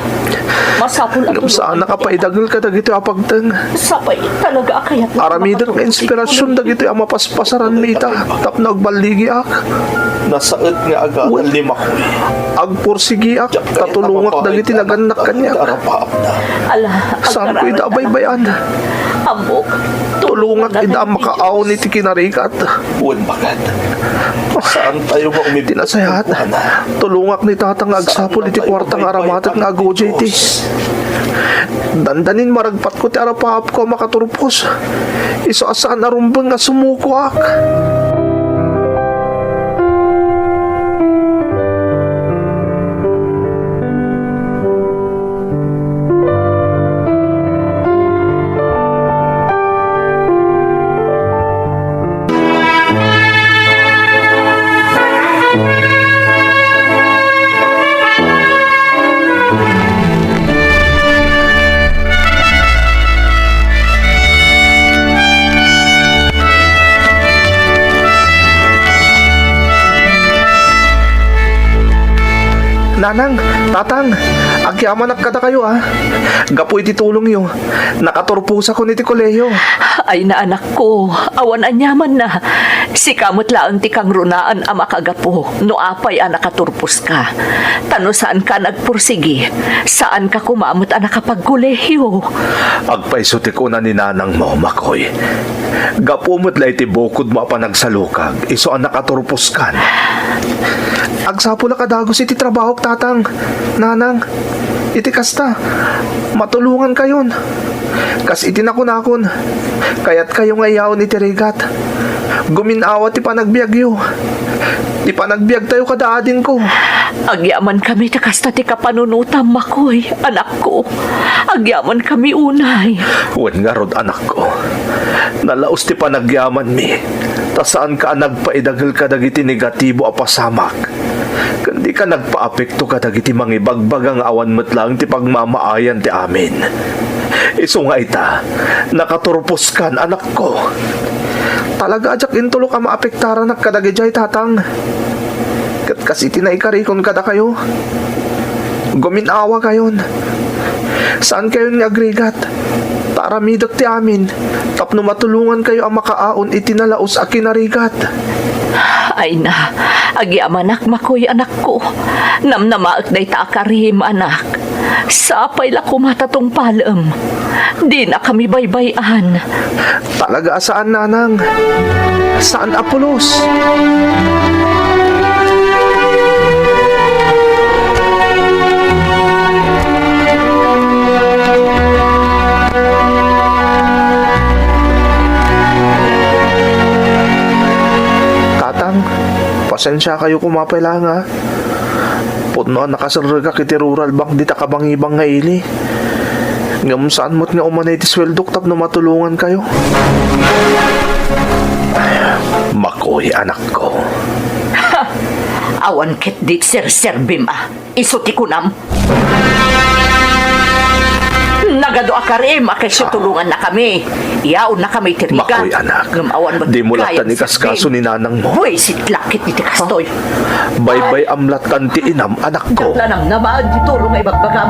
Masapul at Ngam saan nakapaidagal ka dagito apagtang. Sapay talaga kayat Aramidan nga inspirasyon dagito ang mapaspasaran mi ita. Tap nagbaligi ak. Nasaot nga agad ang lima ko. Agpursigi ak. Katulungak dagiti naganak kanyak. Arapaap na. Ala, Saan ko idabay-bayan? Ambok. Tulungak ida makaaon iti kinarikat. Uwan bagad. Saan tayo ba umibig? Tinasayahat. Tulungak ni tatang agsapol iti kwartang aramatat nga ago JT. Dandanin maragpat ko ti arapaap ko makaturpos. Iso asaan arumbang nga sumuko ak. Nanang, tatang, agyaman kada kayo Gapo iti tulong yo. Nakaturpusa ko niti koleyo. Ay na anak ko, awan anyaman na. Si kamot laang ti kang runaan ang makagapo, no apay ang nakaturpos ka. Tano saan ka nagpursigi? Saan ka kumamot ang nakapagkolehiyo? Agpaisuti ko na ni nanang mo, Makoy. Gapumot la iti bukod mo pa nagsalukag. Iso ang nakaturpos kan. Agsapo na kadagos iti trabaho tatang. Nanang, iti kasta. Matulungan kayon. Kas iti nakunakon. Kaya't kayo ngayaw iti rigat. Guminawa ti panagbiagyo. Ti panagbiag tayo kadaadin ko. Agyaman kami ta kasta ti kapanunutam, Makoy, anak ko. Agyaman kami unay. Wen nga rod anak ko. Nalaos ti panagyaman mi. Ta saan ka nagpaidagal ka dagiti negatibo a pasamak. Kandi ka nagpaapekto ka dagiti mangibagbagang awan met lang ti pagmamaayan ti amin. Iso nga ita, nakaturpos kan anak ko. Talaga ajak intulo ka maapektaran ak kadagijay tatang. Kat kasi tinaikarikon kada kayo. Guminawa kayon. Saan kayo ni agregat? Taramidot ti amin. Tapno matulungan kayo ang makaaon itinalaos a kinarigat. Ay na, agyamanak, Makoy, anak ko. Namnamaak day ta akarim, anak. Sapay la kumatatong palam. Di na kami baybayan. Talaga saan nanang? Saan Apolos? Tatang, pasensya kayo kumapay lang Putno nakasarga kiti rural bank di takabangibang nga ili. Ngam saan mo't nga umanay ti sweldok tapno matulungan kayo? Makoy, anak ko. Awan kit dit sir Bim ah. Isuti ko nam. Nagado akarim, akasyo tulungan na kami. Iyaon na kami tiriga. Makoy, anak. Ngamawan mo Di mo kaya laktan ikas kaso ni nanang mo. Hoy, sitlakit ni Tikastoy. Bye-bye amlat kanti inam, anak ko. Lanam naman, dituro nga ibagbagam.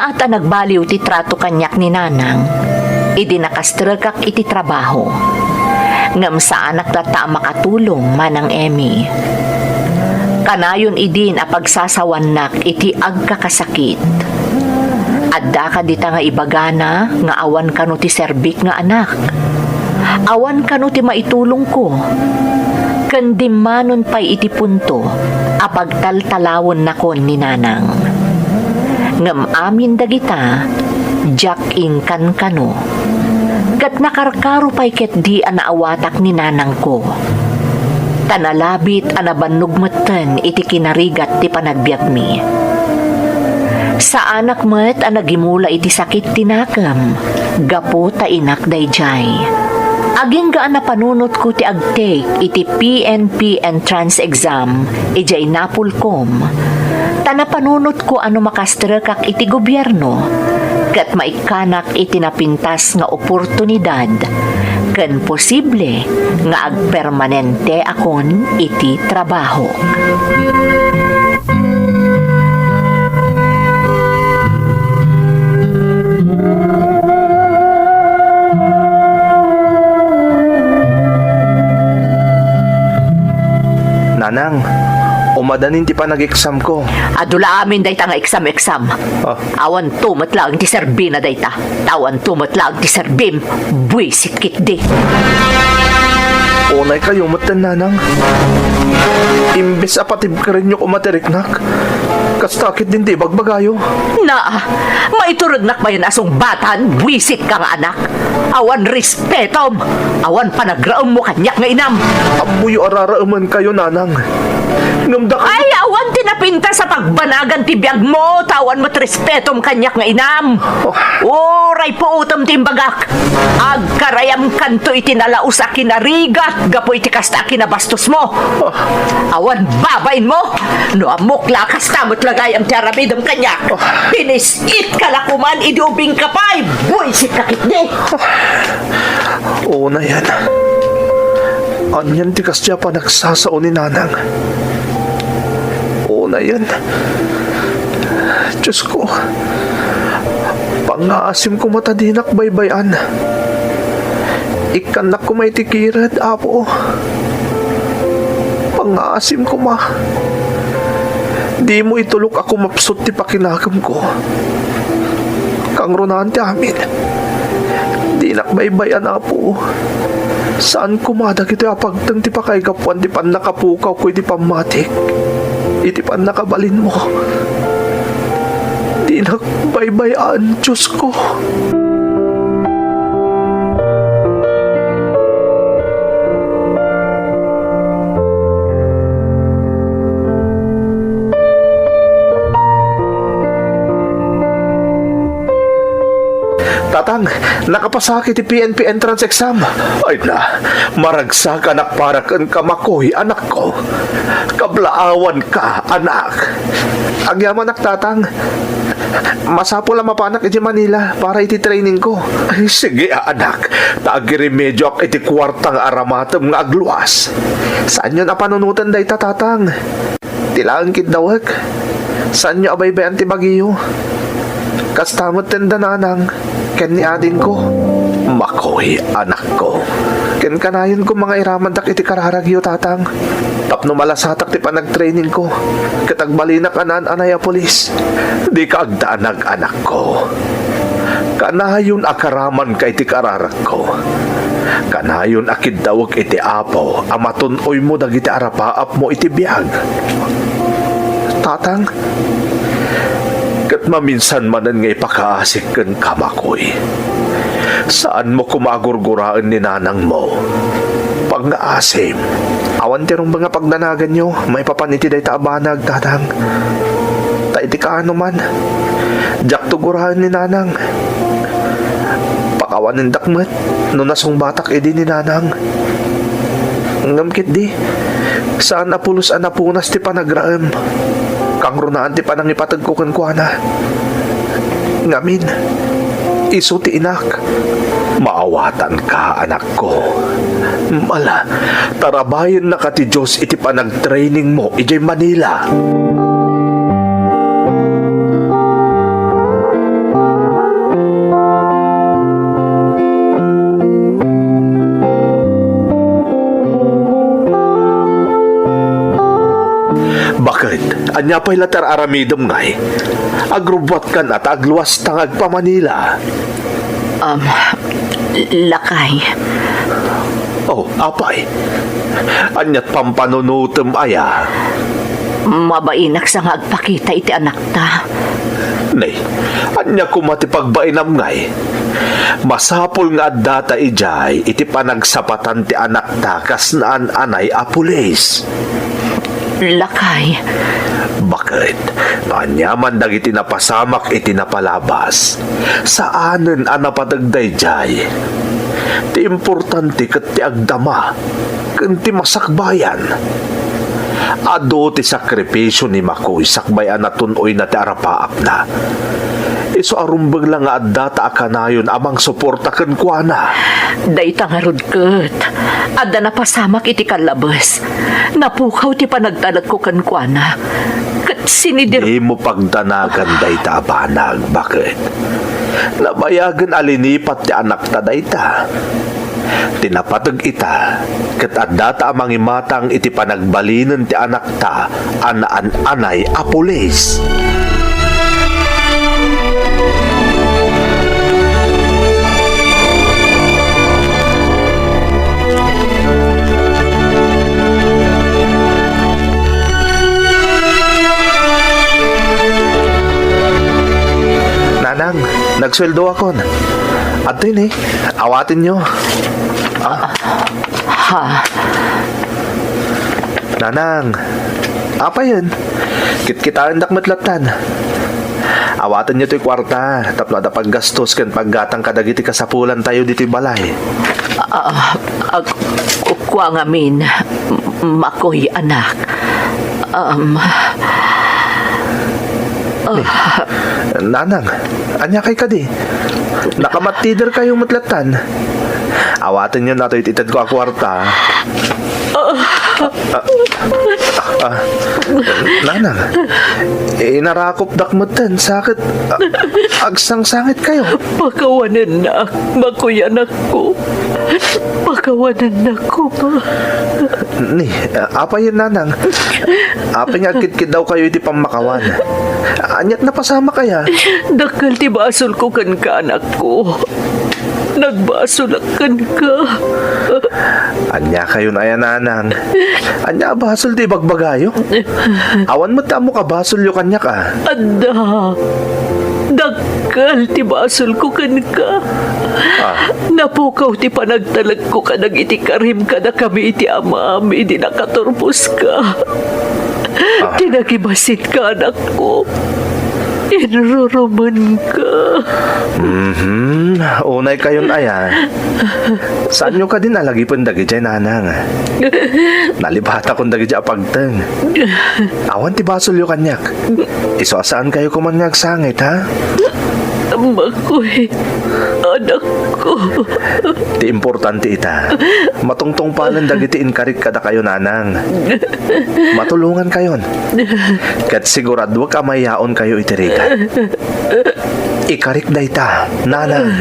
At nagbaliw ti trato kanyak ni nanang, idi nakastragak iti trabaho. Ngam saan nagtata makatulong manang Emmy. Kanayon idin a pagsasawanak iti agkakasakit. Adda ka dita nga ibagana nga awan kano ti serbik nga anak. Awan kano ti maitulong ko. Kandimanon pa'y iti punto a pagtaltalawon nakon ni nanang. Ngam amin dagita, jak ingkan kano. Kat nakarkaro pa'y ket di anaawatak ni nanang ko. Tanalabit anabanugmatan iti kinarigat ti panagbiag mi. Sa anak met anagimula iti sakit tinakam, gapo ta inak dayjay. Aging gaan na panunot ko ti agtake iti PNP entrance exam, ijay napulkom. Tanapanunot ko ano makastrakak iti gobyerno, kat maikanak iti napintas nga oportunidad, ken posible nga agpermanente akon iti trabaho. Nanang, umadanin ti pa nag-exam ko. Adula amin dayta nga exam. Awan tumat lang ti Serbina dayta. Tawan tumat lang ti Serbim. Buisit kit di. Unay kayo matan, nanang. Imbes apatib ka rin yung umatiriknak. Kastakit din di bagbagayo. Na, maituragnak ba yan asong batan? Buisit ka nga anak. Awan respetom. Awan panagraom mo kanyak nga inam. Amuyo araraaman kayo, nanang. Ngamda ka... Ay, awan tinapinta sa pagbanagan ti biyag mo. Tawan mo't respetom kanyak nga inam. Oray po utom timbagak. Agkarayam kanto itinalaus a kinarigat. Gapo iti kasta kinabastos mo. Awan babain mo. No amok lakas tamot lagayam ti arabidam kanyak. Pinisit kalakuman idubing kapay. Buisit kakit di. Oo na yan. Anyan ti kasya pa nagsasao ni nanang. Oo na yan. Diyos ko. Pangaasim ko matadinak baybayan. Ikanak ko may tikirad, apo. Pangaasim ko ma. Di mo itulok ako mapsot ti pakinakam ko. Kang ronan ti amin. Di nakbaybayan, apo. Saan kumadag ito apagtang ti pakay kapuan, di pan nakapukaw ko iti pamatik. Iti pan nakabalin mo. Di nakbaybayan, Diyos ko. Tatang, nakapasakit ti PNP entrance exam. Ay na, maragsak anak para kan kamakoy, anak ko. Kablaawan ka, anak. Agyaman tatang. Masapo lang mapanak iti Manila para iti training ko. Ay, sige anak, tagiremedyo ak iti kwartang aramatem nga agluas. Saan yun apanunutan day tatang? Tilaan kit dawag. Saan nyo abaybayan ti Baguio? Kastamot tenda nanang. Ken ni adin ko. Makoy, anak ko. Ken kanayon ko mga iraman dak iti kararagyo tatang. Tapno malasatak ti panag-training ko. Katagbalinak anan-anay a polis. Di ka agdaanag anak ko. Kanayon akaraman ka iti kararag ko. Kanayon akid dawag iti apo. Amatunoy mo dagiti arapaap mo iti biyag. Tatang, kat maminsan manan ngay pakaasik ken kamakoy. Saan mo kumagurguraan ni nanang mo? Pag naasim, awan tirong mga pagnanagan nyo, may papaniti day taabanag, tatang. Taiti ka ano man, jak tugurahan ni nanang. Pakawan ng dakmet, no nasong batak edi ni nanang. Ngamkit di, saan apulos anapunas ti panagraem? Kang runaan ti panang ipatagkukan ko na. Ngamin, iso ti inak. Maawatan ka, anak ko. Mala, tarabayan na ka ti Diyos iti panag-training mo ijay Manila. Bakit? Anya pa'y latar aramidom ngay. Agrubot kan at agluwas tangag pa Manila. Lakay. Oh, apay. Anyat pampanunutem aya. Mabainak sa nga agpakita iti anak ta. Nay, anya kumatipagbainam ngay. Masapol nga data ijay iti panagsapatan ti anak ta kas naan anay apulis. Lakay. Bakit? Panyaman dagiti napasamak iti napalabas. Saanen ang napadagday jay? Ti importante ket ti agdama ken ti masakbayan. Ado ti sakripisyo ni Makoy sakbayan na tunoy na ti arapaap na. Iso arumbag lang nga data akanayon amang suporta ken kuana. Dayta nga rod ket. Adda na pasamak iti kalabas. Napukaw ti panagtalag ko kankwana. Ket sinidir... Di mo pagdanagan dayta abanag. Bakit? Nabayagan alinipat ti anak ta dayta. Tinapatag ita. Ket adda ta amang imatang iti panagbalinan ti anak ta anaan-anay a pulis. Nanang, nagsweldo ako na. At yun awatin nyo. Ha? Nanang, apa yun? Kit-kitaan dakmatlatan. Awatin nyo to'y kwarta. Tapno da paggastos kan paggatang kadagiti kasapulan tayo dito'y balay. Kwa ngamin, Makoy anak. Nanang, anya kay kadi. Nakamatider kayong matlatan. Awatin nyo na to'y ititad ko a kwarta. Nanang, narakop dakmatan. Sakit. Agsang-sangit kayo. Pakawanan na, Makoy anak ko. Pakawanan na ko ba? Ni, apa yun nanang? Apa nga kit-kit daw kayo iti pamakawan. Anyat na pasama kaya? Dakal ti basol ko kan ka anak ko. Nagbasol kan ka. Anya kayo na yan nanang. Anya basol di bagbagayo? Awan mo tamo ka basol yung kanya ka. Anda. Dakal ti basol ko kan ka. Napukaw ti panagtalag ko kadag iti karim kada kami iti amam iti nakaturpos ka. Tinagibasit ka anak ko. Inruruman ka. Unay kayon aya. Saan nyo ka din alagi pandagi dyan nanang? Nalibata kong dagi dyan apagtang. Awan ti basol yung kanyak. Iso saan kayo kumanyag sangit ha? Makoy, anak ko. Ti importante ita. Matungtong palan dagiti inkarit kada kayo nanang. Matulungan kayon. Kat sigurado ka mayaon kayo itiriga. Ikarik da ita, nanang.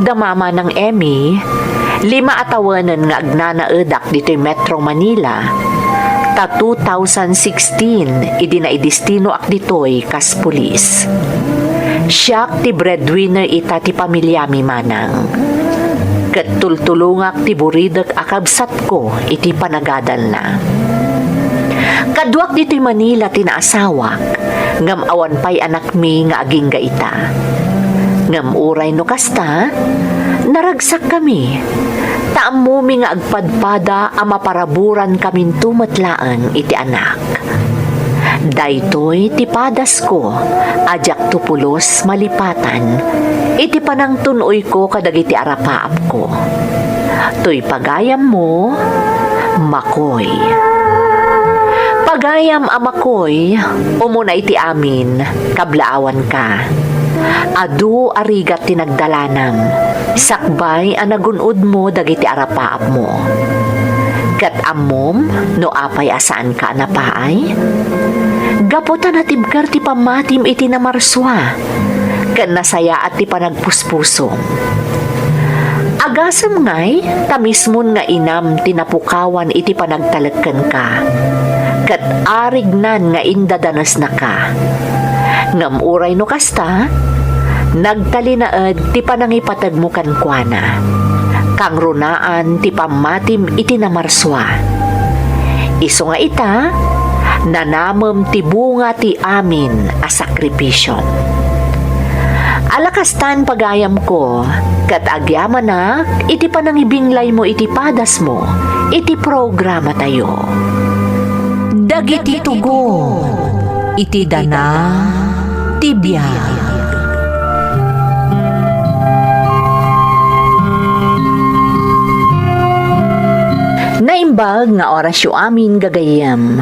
agdamama ng Emmy, 5 atawanan nga agnanaedak dito'y Metro Manila, ta 2016 idinaidestino ak dito'y kas pulis. Siyak ti breadwinner ita ti pamilyami manang. Kat tultulungak ti buridak akabsat ko iti panagadal na. Kaduak dito'y Manila tinaasawak, ngam awan pa'y anak mi nga aging gaita. Ngam uray no kasta, naragsak kami. Taam mo mi nga agpadpada a maparaburan kamin tumatlaan iti anak. Daytoy ti padas ko, ajak tupulos malipatan, iti panang tunoy ko kadagiti arapaap ko. Toy pagayam mo, Makoy. Pagayam amakoy, umuna iti amin, kablaawan ka. Adu arigat tinagdalanam, sakbay anagunod mo dagiti arapaap mo. Kat amom, no apay asaan ka napaay? Gaputan na tibkar ti pamatim iti namarswa, kat nasaya at ti panagpuspusong. Agasam ngay, tamismon nga inam tinapukawan iti panagtalagkan ka, kat arignan nga indadanas na ka. Ngam uray no kasta, nagtalinaad ti panangipatag mo kankwana, kang runaan ti pamatim iti namarswa. Iso nga ita, nanamem ti bunga ti amin a sakripisyon. Alakastan pagayam ko, kat agyaman na, iti panangibinglay mo iti padas mo, iti programa tayo. Dagiti tugo, iti dana, tibiyag. Naimbag nga orasyo amin gagayam.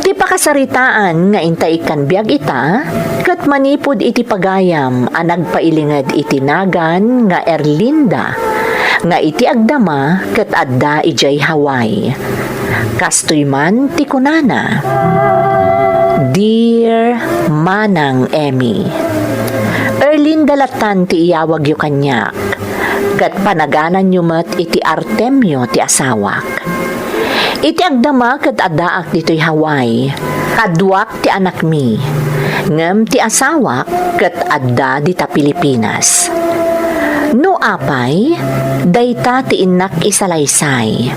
Ti pakasaritaan nga intay kan biag ita, kat manipod iti pagayam a nagpailingad iti nagan nga Erlinda, nga iti agdama kat adda ijay Hawaii. Kastoy man ti kunana. Dear Manang Emmy, Erlinda latan ti iyawag yu kanyak, kat panaganan yu met iti Artemio ti asawak. Iti agdama kat adaak dito'y Hawaii, kaduak ti anak mi, ngem ti asawak kat adda dita Pilipinas. No apay, dayta ti inak isalaysay.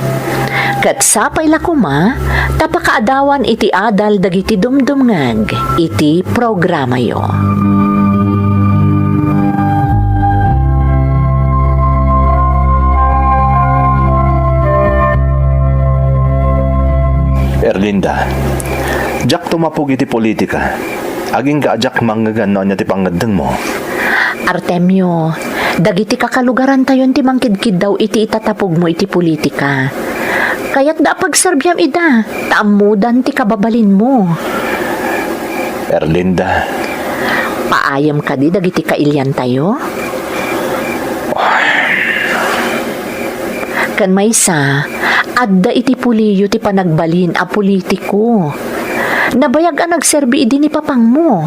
Kat sapay lakuma, tapakaadawan iti adal dagiti dumdumngag, iti programa yo. Erlinda, jak tumapog iti politika. Aging kaajak manggagan no anya ti pangadeng mo. Artemio, dagiti kakalugaran tayon ti mangkidkid daw iti itatapog mo iti politika. Kaya't da pagserbyam ida, taamudan ti kababalin mo. Erlinda, Paayam ka di dagiti kailyan tayo? Kan maysa, adda iti puliyo ti panagbalin a politiko. Nabayag ang nagserbi idi ni papang mo.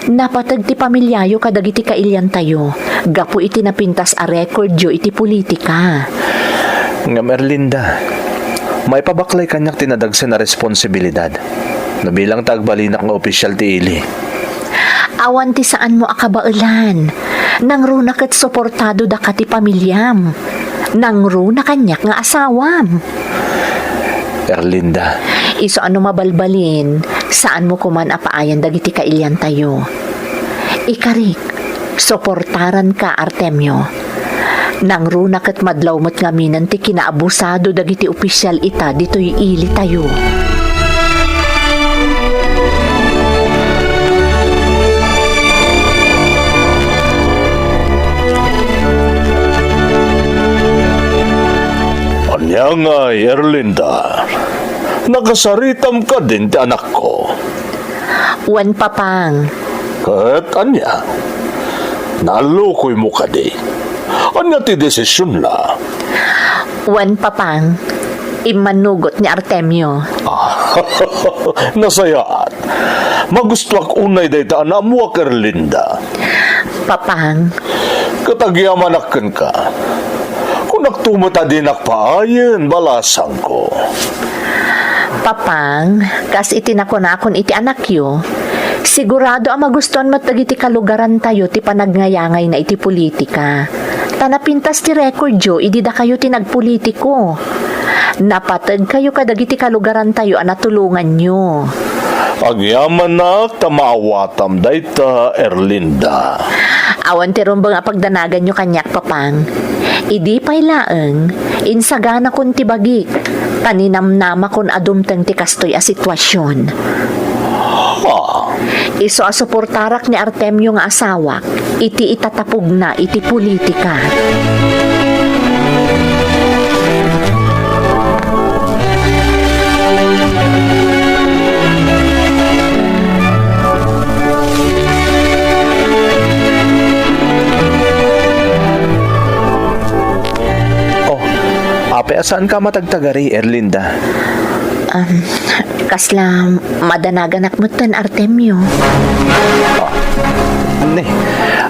Napatag ti pamilyayo kadagiti kailyan tayo, gapo iti napintas a record yo iti politika. ngam Erlinda, may pabaklay kanyak tinadagsen na responsibilidad. Nabilang tagbalinak nga opisyal ti ili. Awan ti saan mo akabailan, nangro na kat suportado da ka ti pamilyam, nangro na kanyak nga asawam. Erlinda, Iso ano mabalbalin, saan mo kuman apaayan dagiti kailyan tayo. Ikarik, suportaran ka Artemio. Nangro na kat madlaw mo't ngaminan ti kinaabusado dagiti opisyal ita dito'y ili tayo. Anyangay, Erlinda. Nakasaritam ka din ti anak ko. Wan papang, Kat anya, nalukoy mo ka di. Anya ti desisyon la. wan papang, imanugot ni Artemio. Nasayaat. Magustuak unay day ta anak mo, Erlinda. Papang, Katagyamanakan ka. Kung nagtumata din nakpaayan, balasang ko. Papang, kas itinakon iti anak yo, sigurado ang magustuhan mo't dagiti kalugaran tayo ti panagnayangay na iti politika. Tanapintas ti record yo, idida kayo ti nagpolitiko. Napatag kayo kadagiti kalugaran tayo anatulungan nyo. Agyaman na tamaawatam dayta Erlinda. Awan ti rumbang apagdanagan nyo kanyak, Papang. Idi pay laeng, insagana kun ti bagik. Paninamnama kun adumteng ti kastoy a sitwasyon. Iso a suportarak ni Artemio nga asawak, iti itatapog na iti politika. Ape, saan ka matagtagari, Erlinda? Kasla madanaganak mo tan, Artemio. Ne,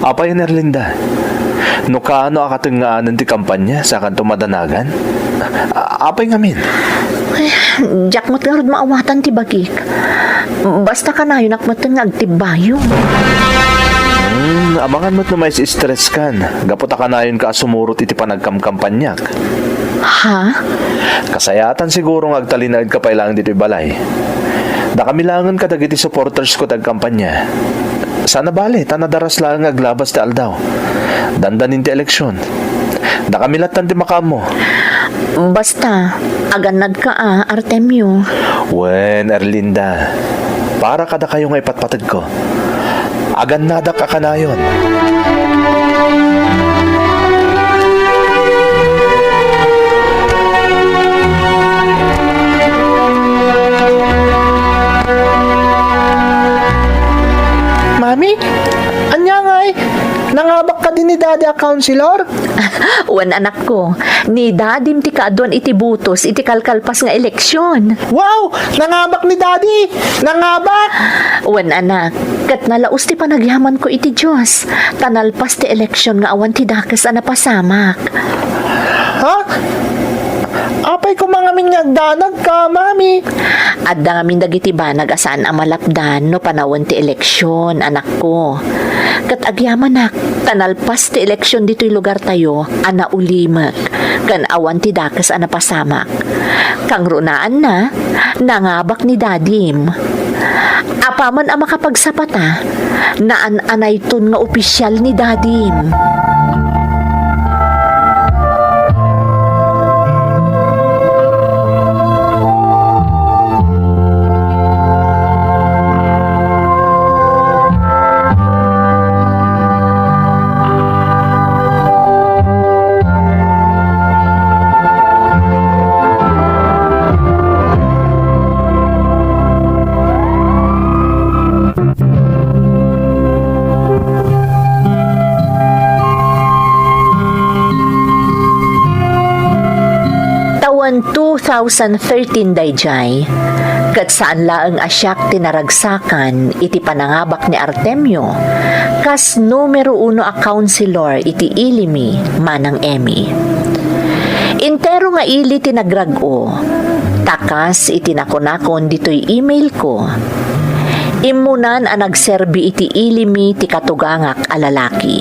apa yun, Erlinda? No kaano akatungaanan ti kampanya sa kanto madanagan? Apay ngamin? Jack mo't nga maawatan ti bagik. Basta ka na yun akmat nga agtibayo. Amangan mo't na may stress kan. Gaputa ka na yun ka sumurot iti panagkamkampanyak. Ha? Kasayatan siguro nga agtalinag ka pa ilang dito balay. Da kamilangan ka dagiti supporters ko tagkampanya. Sana bale, tanadaras lang aglabas ti aldaw. Dandanin ti eleksyon. Da kamilatan ti makamo. Basta, aganad ka Artemio. Wen, Erlinda. Para kada kayo nga ipatpatag ko. Aganada ka kanayon. Mami, anya ngay, nangabak ka din ni Daddy a counselor? Wan anak ko, ni dadim ti kaadwan iti butos, iti kalkalpas nga eleksyon. Wow, nangabak ni Daddy! Nangabak! Wan anak, kat nalaus ti panagyaman ko iti Diyos, tanalpas ti eleksyon nga awan ti dakes a napasamak. Ha? Apay ko mga minyagdanag ka, Mami. At dangamin dagiti banag asaan amalapdan no panawon ti eleksyon, anak ko. Kat agyamanak, tanalpas ti eleksyon dito'y lugar tayo, ana ulimak, kan awan ti dakes a napasamak. Kang runaan na, nangabak ni Dadim. Apaman ang makapagsapata, naan-anay ton nga opisyal ni Dadim. Taon 2013 dayjay, kat saan laeng asyak tinaragsakan iti panangabak ni Artemio, kas numero 1 a counselor iti ilimi manang Emmy. Intero nga ili tinagrago, takas iti nakonakon dito'y email ko. Imunan ang nagserbi iti ilimi ti katugangak a lalaki.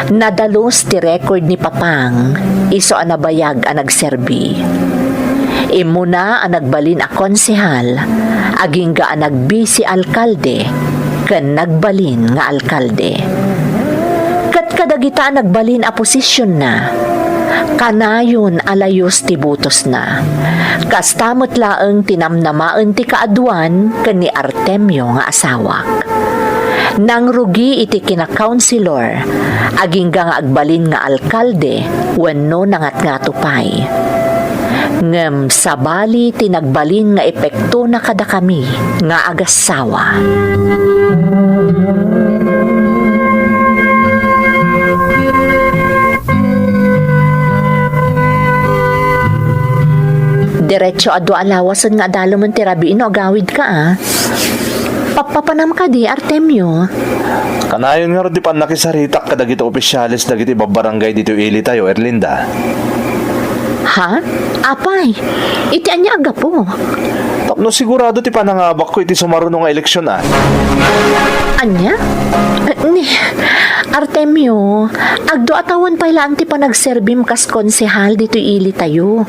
Nadalos ti record ni Papang, iso ang nabayag ang nagserbi. Imuna ang nagbalin a konsehal, aging ga ang nagbisi alkalde, ken nagbalin nga alkalde. Kat kadagita nagbalin a posisyon na, kanayon alayos ti butos na. Kastamot laeng tinamnamaan ti kaadwan ken ni Artemio nga asawak. Nang rugi iti kina-counselor, aging nga agbalin nga alkalde, wenno nangat nga tupay. Ngem sabali tinagbalin nga epekto na kada kami nga agasawa. Diretso adwa alawasan nga adalo man tirabiin o agawid ka Papapanam ka di, Artemio. Kanayon nga rin di pa nakisaritak ka dagito opisyalis dagiti babarangay dito ili tayo, Erlinda. Ha? Apay, iti anya aga po. Tapno sigurado ti panangabak ko iti sumarunong nga eleksyon Anya? Ni, Artemio, agdo atawan pa ilaan ti panagserbim kas konsehal dito ili tayo.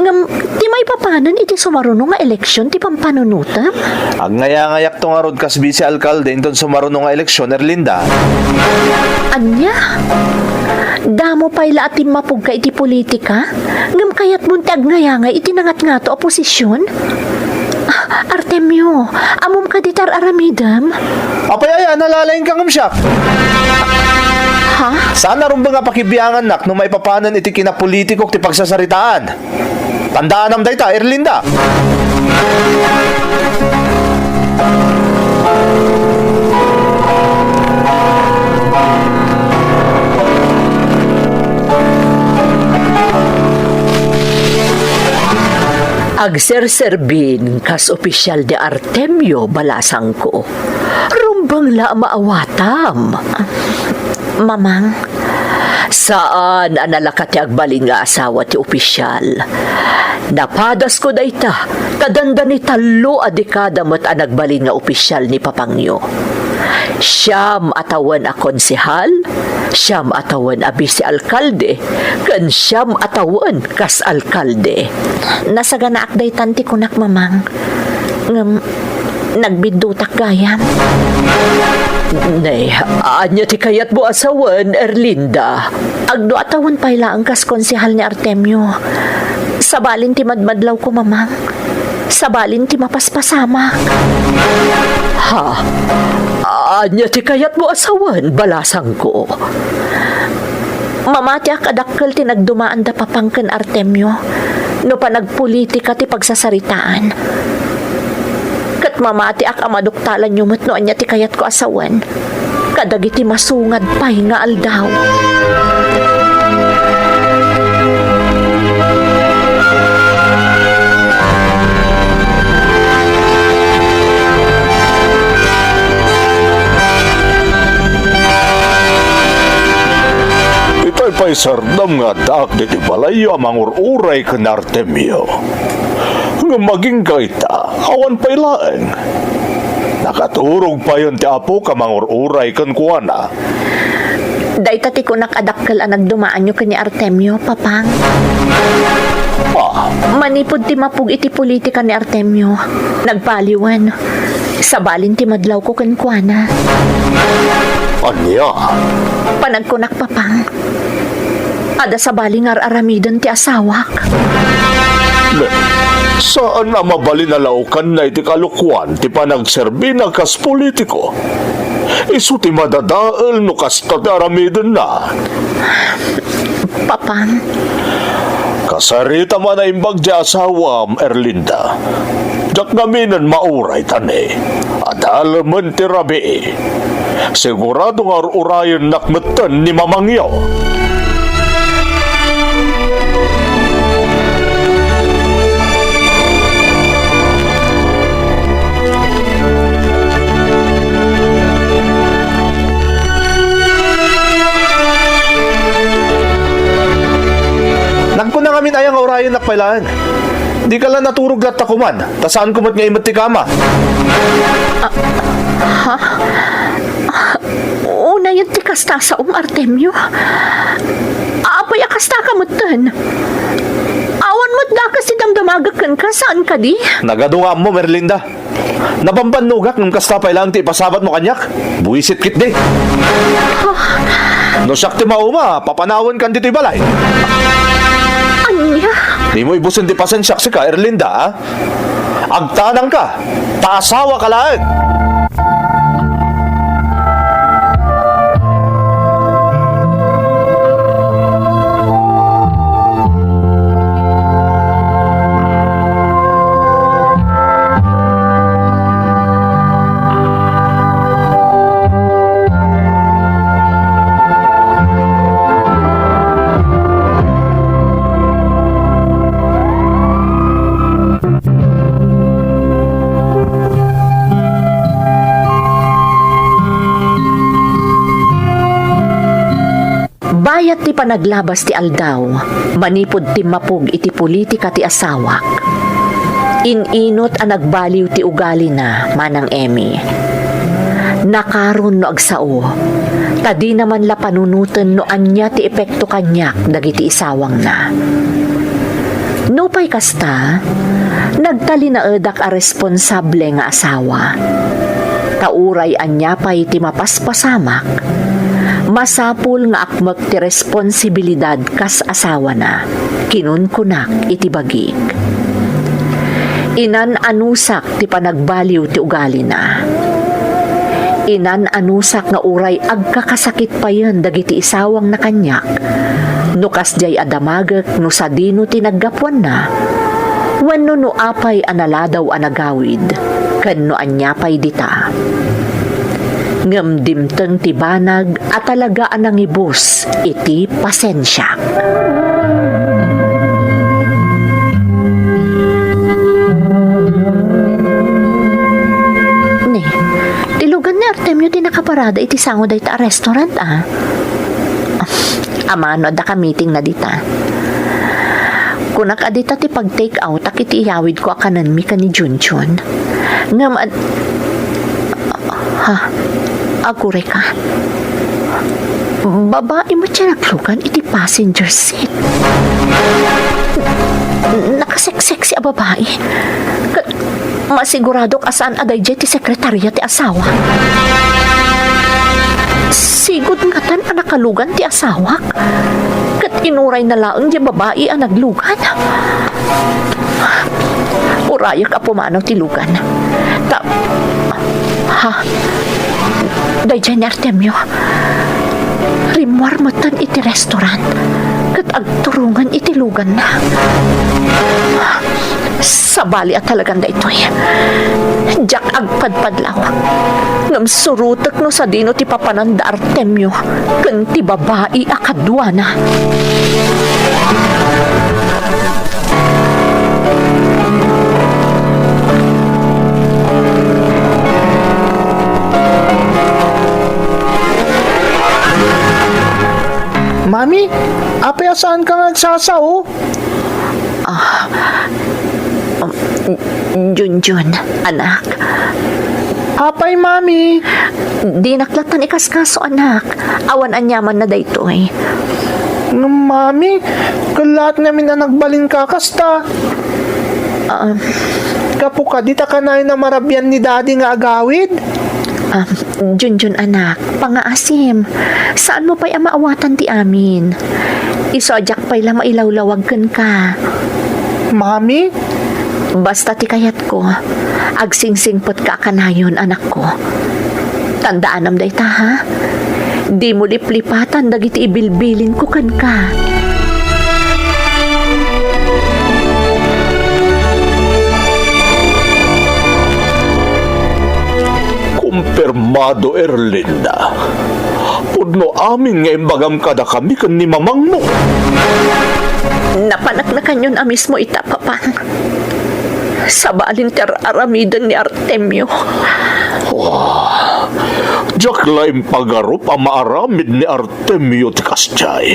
Ngam, di may papanan iti sumarunong nga eleksyon ti pampanunutam? Ag ngaya-ngayak to nga rod kas vice alkalde inton sumarunong nga eleksyon, Erlinda. Anya? Damo pa ila atim mapug ka iti politika? Ngam kayat buntag ngayangay iti nangat nga to oposisyon? Artemio, amom ka di tar aramidam? Apay nalalaing kang umsyak. Ha? Sana rin ba nga pakibiyangan nak no may papanan iti kinapolitikok ti pagsasaritaan? Tandaan am dayta, Erlinda. Agserserbin kas opisyal de Artemio balasang ko. Rumbang la maawatam. Mamang, saan analakat ti agbalin nga asawa ti opisyal? Napadas ko dayta, kadanda ni talo a dekada mo't ang nagbalin nga opisyal ni Papangyo. Siyam atawan a konsehal, siyam atawan a bisi alkalde, kan siyam atawan kas alkalde. Nasaganaak day tanti kunak mamang, ngam nagbidutak gayam. Nay, anya ti kayat mo asawan, Erlinda. Agdo atawan payla ang kas konsehal ni Artemio. Sabalin ti madmadlaw ko mamang. Sabalin ti mapaspasama. Ha? Anya ti kayat mo asawan, balasang ko. Mamati akadakkel ti nagdumaan da papangken Artemio, no pa nagpolitika ti pagsasaritaan. Kat mamati ak amaduktalan yumot no anya ti kayat ko asawan, kadagiti masungad pay nga aldaw. Pay sardam nga daak diti balayo amang uray ken Artemio. Nga maging kaita, awan pay laeng. Nakaturog pa yun ti apo ka mang uray ken kuana. Dayta ti ko nakadakkel ang nagdumaan nyo kani Artemio, papang. Manipod ti mapug iti politika ni Artemio. Nagpaliwan. Sabalin ti madlaw ko ken kuana. Anya? Panagkunak, papang. Ada sa balingar aramidan ti asawak. Saan na mabalinalaukan na iti kalukwan ti panagserbi na kas politiko? Isu ti madadaal no kas tataramidan na. Papang. Kasarita man na imbag di asawam, Erlinda. Jak naminan mauray tani. At alaman ti rabi. Sigurado nga urayan nakmetan ni Mamangyaw. Nagpo na ngamin ayang orayon nakpailaan. Di ka lang naturog lat takuman. Tasaan kumot nga imat ti kama. Una yun ti kasta sa Artemio. Apay akasta ka mutan. Awan mo't da kasi damdamagakan ka. Saan ka di? Nagadunga mo, Merlinda. Nabambanugak ng kasta pailang ti ipasabat mo kanyak. Buisit kit di. No siyak ti mauma, papanawan kan dito'y balay. Anya? Di mo ibusin ti pasensyak si ka, Erlinda, ha? Agtanang ka. Taasawa ka lang. Kayat ti panaglabas ti aldaw, manipod ti mapug iti politika ti asawak. Ininot ang nagbaliw ti ugali na, manang Emmy. Nakaron no agsao, tadi naman la panunutan no anya ti epekto kanyak dagiti isawang na. No pay kasta, nagtali na edak a responsable nga asawa. Tauray anya pay ti mapaspasamak, masapul nga akmek ti responsibilidad kas asawa na, kinunkunak iti bagik. Inan anusak ti panagbaliw ti ugali na. Inan anusak nga uray agkakasakit pa yan dagiti isawang na kanyak. Nukas jay adamagek no sa dino tinaggapuan na. Wenno no apay analadaw anagawid. Ken no anyapay dita. Ngamdimteng ti banag at talaga anang ibus iti pasensya. Tilugan ni Artemio di nakaparada iti sango da ita restaurant Amano da ka meeting na dita. Kunak adita ti pag take out akiti iyawid ko akanan mi ka ni Junjun. Ngam agure ka. Babae mo siya naglugan iti passenger seat. Nakaseksek a babae. Masigurado asaan aday ti sekretarya ti asawa. Sigud nga tan ang nakalugan ti asawa. Kat inuray na laang di babae ang naglugan. Urayak a pumanaw ti lugan. Day ni Artemio. Rimwar matan iti restaurant. Kat agturungan iti lugan na. Sabali at talagang da ito'y. Diyak agpadpadlaw. Ngam surutak no sa dino ti papananda Artemio. Kan ti babae akadwa na. Mami, apay saan ka nagsasao? Junjun, anak. Apay, Mami. Di naklatan ikaskaso, anak. Awan anyaman na daytoy. Mami, kalat namin na nagbalin ka kasta. Kapo ka, di ta ka na marabyan ni Daddy nga agawid? Junjun, anak, pangaasim. Saan mo pa'y amaawatan ti amin? Isodyak pa'y la mailawlawagkan ka. Mami? Basta ti kayat ko, agsingsingpot ka kanayon, anak ko. Tandaanam day ta, ha? Di mo liplipatan dagiti ibilbilin ko kan ka. Kumpirmado, Erlinda. Pudno amin nga imbagam kada kami kan ni mamang mo. Napanak na kanyon mismo itapapang. Sa balin ter aramidan ni Artemio. Diyak laing pagarup ang maaramid ni Artemio ti Kasyay.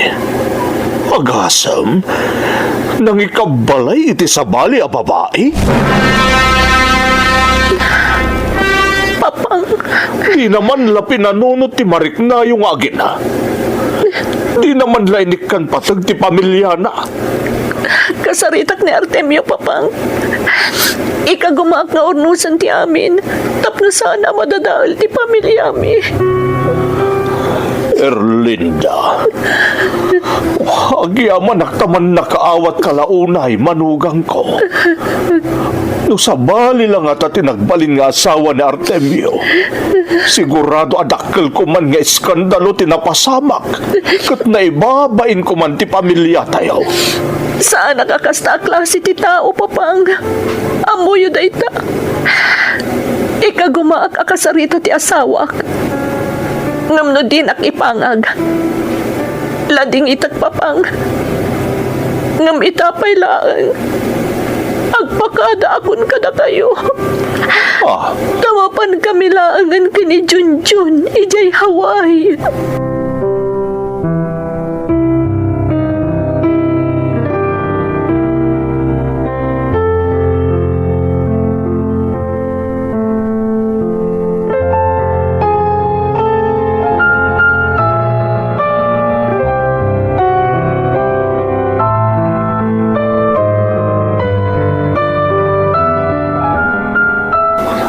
Agasam, nang ikabalay iti sabali a babae? Papang. Di naman la pinanunod ti Marikna yung agina. Di naman la inikan patag ti pamilya na. Kasaritak ni Artemio, papang. Ikagumaak nga urnusan ti amin. Tapno sana madadaal ti pamilya mi. Erlinda, agyaman naktaman nakaawat kalaunay manugang ko. No sabali lang at tinagbalin nga asawa ni Artemio. Sigurado adakkel ko man nga iskandalo tinapasamak. Kat naibabain ko man ti pamilya tayo. Saan nakakasta klase ti tao, papang? Amuyo da ita. Ikagumaak akasarita ti asawak. Ngamno din ak ipangag. Lading itak, papang. Ngam itapay laang. Agpakada akon kada kayo. Tawapan kami laangan kini Junjun, ijay Hawaii.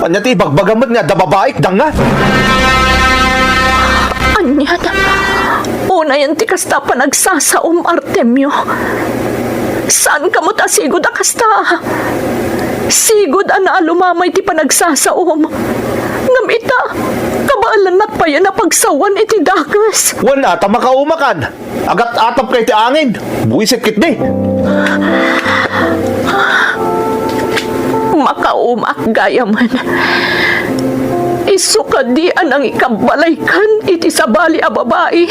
Anya ti ibagbagamot nga da babaik da nga. Anyan, una yan ti kasta pa nagsasaom, Artemio. Saan ka mo ta sigod a kasta? Sigod na lumamay ti panagsasaom. Ngam ita, kabaalan na pa yan na pagsawan iti dakas. Wala ta makaumakan. Agat atap kay ti angin. Buisit kit di. Makaumak gaya man. Isu ka di anang ikabalaykan iti sabali a babae.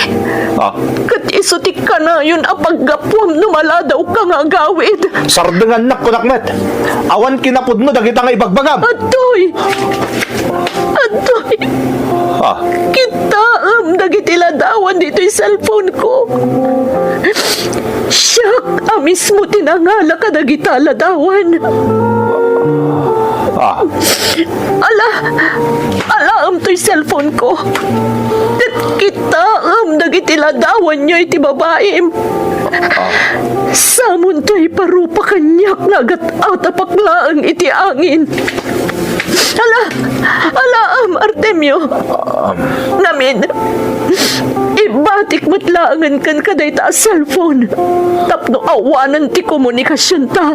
Ah, Kat isu ti ka na yun a paggapuam numala daw ka nga gawid. sardengan nak kunakmet. Awan kinapud mo dagita nga ibagbagam. Adoy! Adoy! Ah, Kita dagiti ladawan dito yung cellphone ko. Siyak, mismo tinangala ka dagita ladawan. ah, Ala to'y cellphone ko. At kita dagiti ladawan niya iti babae. Samon to'y parupa kanyak nga agat atapaklaan iti angin. Artemio. Namin, ibatik mo't laangan kan kaday ta cellphone. Tapno awanan ti komunikasyon ta.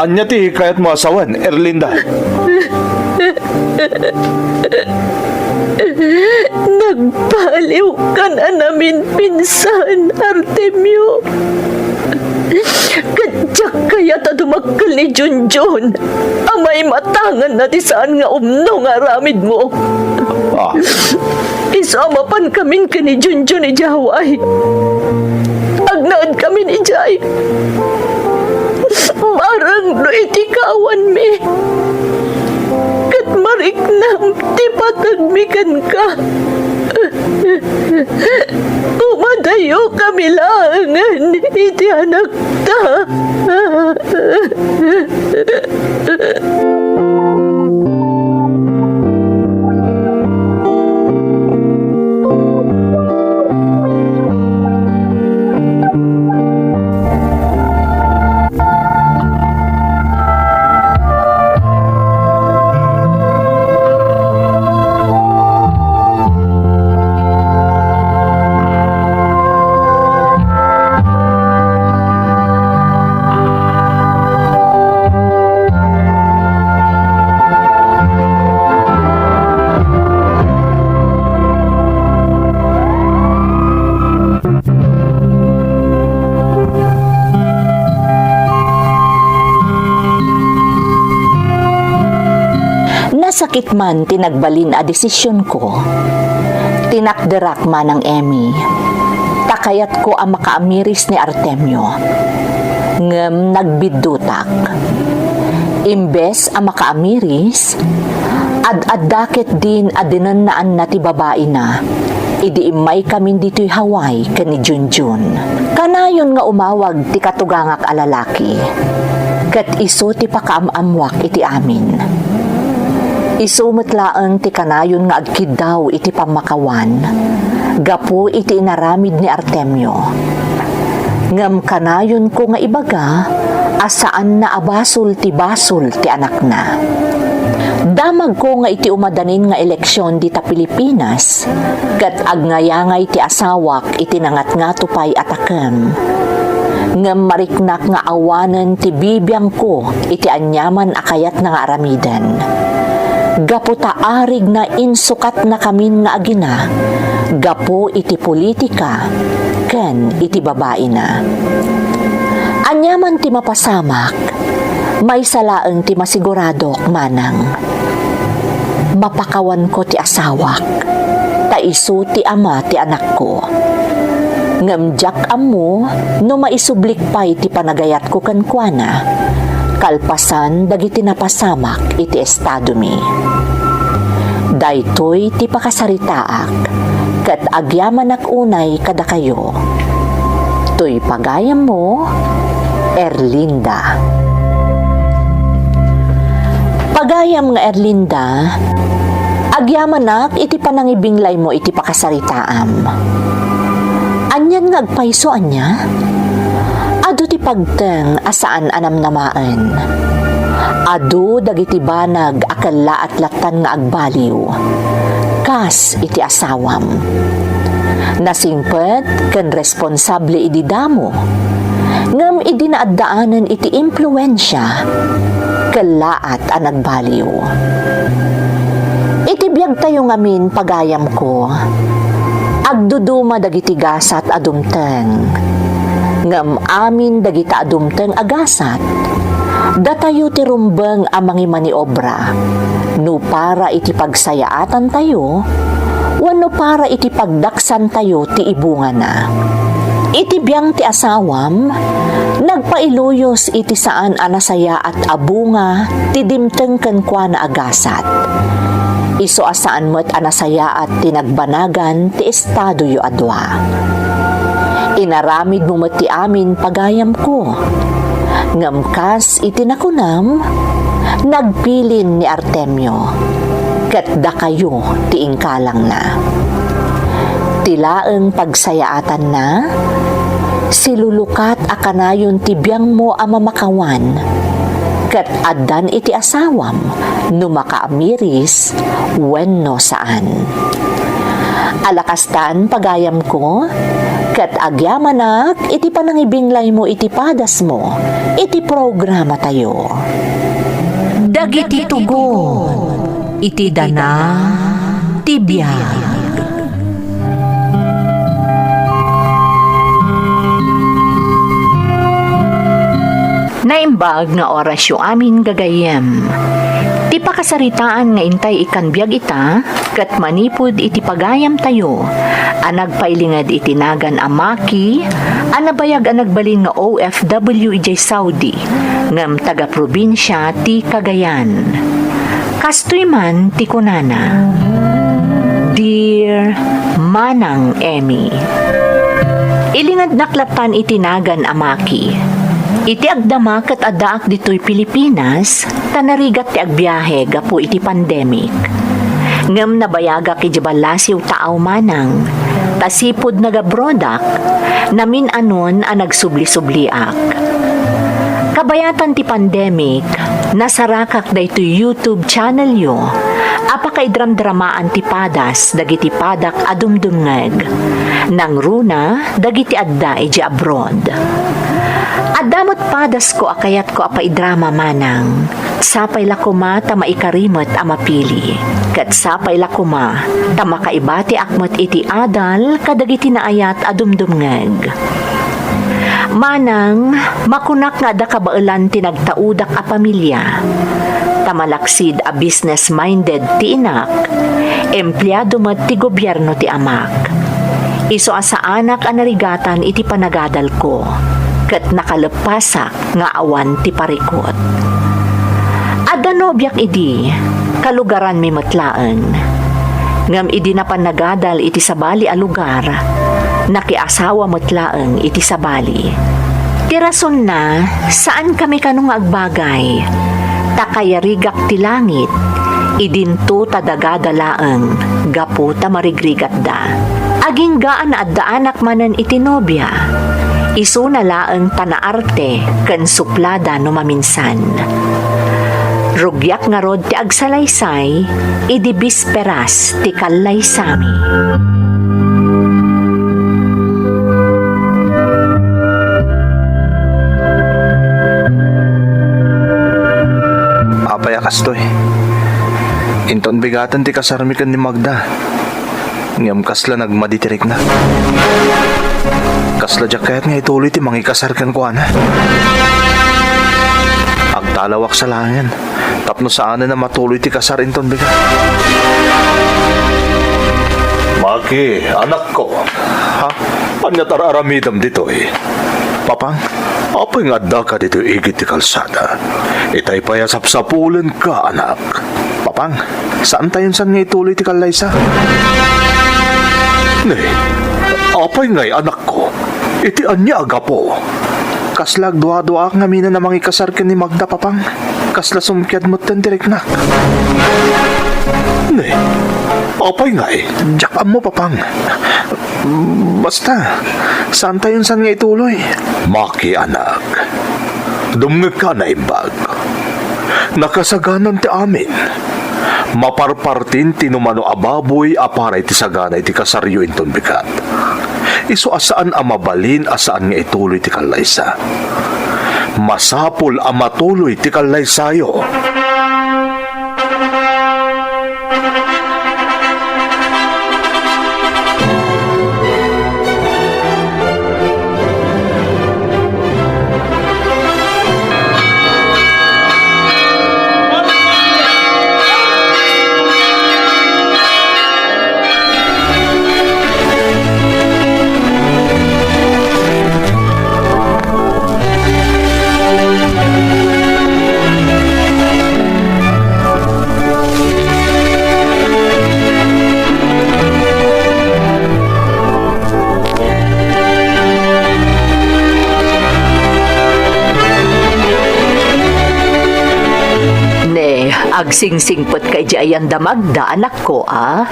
anya ti kayat mo asawan, Erlinda. Nagpaliw ka na namin pinsan, Artemio. Kadyak kaya ta dumakkel ni Junjun. Amay matangan na ti saan nga umno nga ramid mo. Ah, Isama pan kamin ka ni Junjun ni Jaway. Agnaad kami ni Jay. Marang no itikawan mi. Kat mariknam ti patagmikan ka. Umadayo kami langan iti anak ta. Nasakit man tinagbalin a desisyon ko. Tinakderak man ang Emmy. Takayat ko ang makaamiris ni Artemio. Ngem nagbidutak. Imbes ang makaamiris, ad-adakit din adinanaan na ti babae na. Idi imay kami dito'y Hawaii kani Junjun. Kanayon nga umawag ti katugangak a lalaki. Kat iso ti pakaamamwak iti amin. Isumot laang ti kanayon nga agkid daw iti pamakawan. Gapo iti inaramid ni Artemio. Ngam kanayon ko nga ibaga, asaan na abasol ti basol ti anak na. Damag ko nga iti umadanin nga eleksyon di ta Pilipinas, kat agnayangay ti asawak iti nangat nga tupay atakam. Ngam mariknak nga awanan ti bibiyang ko iti anyaman akayat na nga aramidan. Gapo taarig na insukat na kamin nga agina, gapo iti politika, ken iti babae na. Anyaman ti mapasamak, may salaang ti masiguradok manang. Mapakawan ko ti asawak, taiso ti ama ti anak ko. Ngamjak amo, no maisublik pa'y ti panagayat ko kankwana, kalpasan dagiti napasamak iti estado mi. Daytoy ti pakasaritaak, kat agyaman ak unay kada kayo. Toy pagayam mo, Erlinda. Pagayam nga Erlinda, agyaman ak iti panangibinglay mo iti pakasaritaam. Anyan nga agpaiso anya? Ado ti pagteng asaan anam namaan. Adu dagiti banag akala at latan nga agbaliw. Kas iti asawam. Nasingpet ken responsable idi damo. Ngem idi naaddaanan iti impluensya kalaat ang nagbaliw. Iti biyag tayo ngamin pagayam ko. Agduduma dagiti gasat adumteng. Ngem amin dagita adumteng agasat. Datayo ti rumbeng amangi maniobra. No para iti pagsayaatan tayo, wano para iti pagdaksan tayo ti ibunga na. Iti biyang ti asawam, nagpailuyos iti saan anasaya at abunga ti dimteng kenkwa na agasat. Iso asaan mo't anasaya at tinagbanagan ti estado yu adwa. Inaramid mo mo't ti amin pagayam ko. Ngamkas iti nakunam, nagpilin ni Artemio, ket da kayo ti ingkalang na. Tilaeng pagsayaatan na, silulukat akanayon ti biyang mo amamakawan, ket addan iti asawam, no makaamiris, wenno saan. Alakastan pagayam ko, ket agyamanak iti panangibinglay mo iti padas mo, iti programa tayo. Dagiti tugon, iti dana, tibiyag. Naimbag nga orasyo amin gagayem. Ti pakasaritaan nga intay ikan biyag ita, kat manipud iti pagayam tayo, anagpailingad iti nagan amaki, anabayag anagbalin nga OFW ijay Saudi, ngam taga-probinsya ti Cagayan. Kastoy man ti kunana. Dear Manang Emmy, ilingad naklatan iti nagan amaki. Iti agdama ket addaak ditoy Pilipinas, tanarigat ti agbiyahe gapu iti pandemic. Ngem nabayaga ki Jabalasiw taaw manang, tasipod nagabrodak, namin anon ang nagsubli-subliak. Kabayatan ti pandemic, nasarakak dayto YouTube channel yo, apakaidram-dramaan ti padas dagiti padak adumdumngeg, nang runa dagiti adda iji abroad. Adamot padas ko akayat ko apaidrama manang, sapay lakuma ta maikarimot amapili, kat sapay lakuma ta makaibati akmat iti adal kadagiti naayat adumdumngeg. Manang, makunak nga da kabailan tinagtaudak a pamilya, tamalaksid a business-minded ti inak, empleyado mat ti gobyerno ti amak. Iso asa anak a narigatan iti panagadal ko, ket nakalepasak nga awan ti parikot. Adano biyak idi, kalugaran mi matlaan. Ngam idi na panagadal iti sabali a lugar, nakiasawa matlaeng iti sabali. Tirason na, saan kami kanong agbagay, takayarigak ti langit, idinto tadagadalaeng, gapu ta marigrigat da. Aging gaan na addaanak manan iti nobya, isu na laeng tanaarte ken suplada no maminsan. Rugyak nga rod ti agsalaysay, idi bisperas ti kalaysami. Apaya kastoy. Inton bigatan ti kasarmikan ni Magda. Ngam kasla nagmaditirik na. Kasla jakayat nga ituloy ti mangikasarkan ko ana. Agtalawak sa langin. Tapno saan na matuloy ti kasar inton biga. Maki, anak ko. Ha? Anya tararamidam dito eh. Papang? Apay nga adda ka dito igit ti kalsada. Itay payasap-sapulan ka, anak. Papang, saan tayo saan nga ituloy ti kalaysa? Nay, apay nga'y anak ko. Iti anya agapo. Kaslag dua-dua nga mina na mangikasarkan ni Magda, papang. Kasla sumkyad mo tendirek na. Nay, apay nga'y. Jakam mo, papang. Basta, saan tayo saan nga ituloy? Maki, anak. Dumngag ka na imbag. nakasaganan ti amin. Maparpartin tinumano ababoy aparay ti sagana iti kasaryo inton bikat. Isu asaan a mabalin asaan nga ituloy ti kalaysa. Masapol a matuloy ti kalaysayo. Agsingsingpot kay Jayan Damagda, anak ko, ah?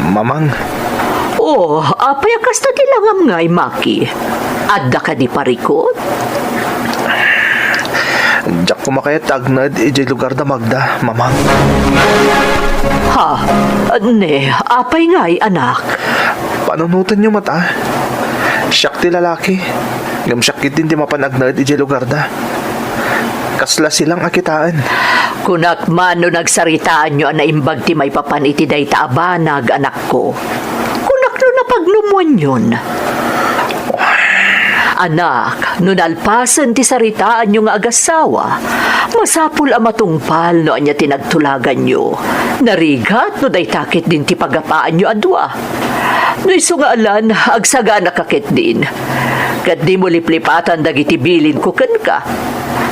Mamang, Oh, apay kasta tilangam ngay, Maki. Adda ka di parikot? jak kumakayat agnad iji lugar da Magda, mamang. Ha? Ne, apay ngay, anak. Panunutan niyo mata. Siyak ti lalaki. Gamsyak din di mapanagnad iji lugar da. Kasla silang akitaan. Kunak man no nagsaritaan nyo na imbag ti may papan iti day taabanag, anak ko. Kunak no napaglumuan yun. Anak, no nalpasan ti saritaan nyo nga agasawa, masapul a matungpal no anya tinagtulagan nyo. Narigat no day takit din ti pagapaan nyo adwa. No iso nga alan, agsaga nakakit din. Kat di mo liplipatan dagiti bilin ko ken ka.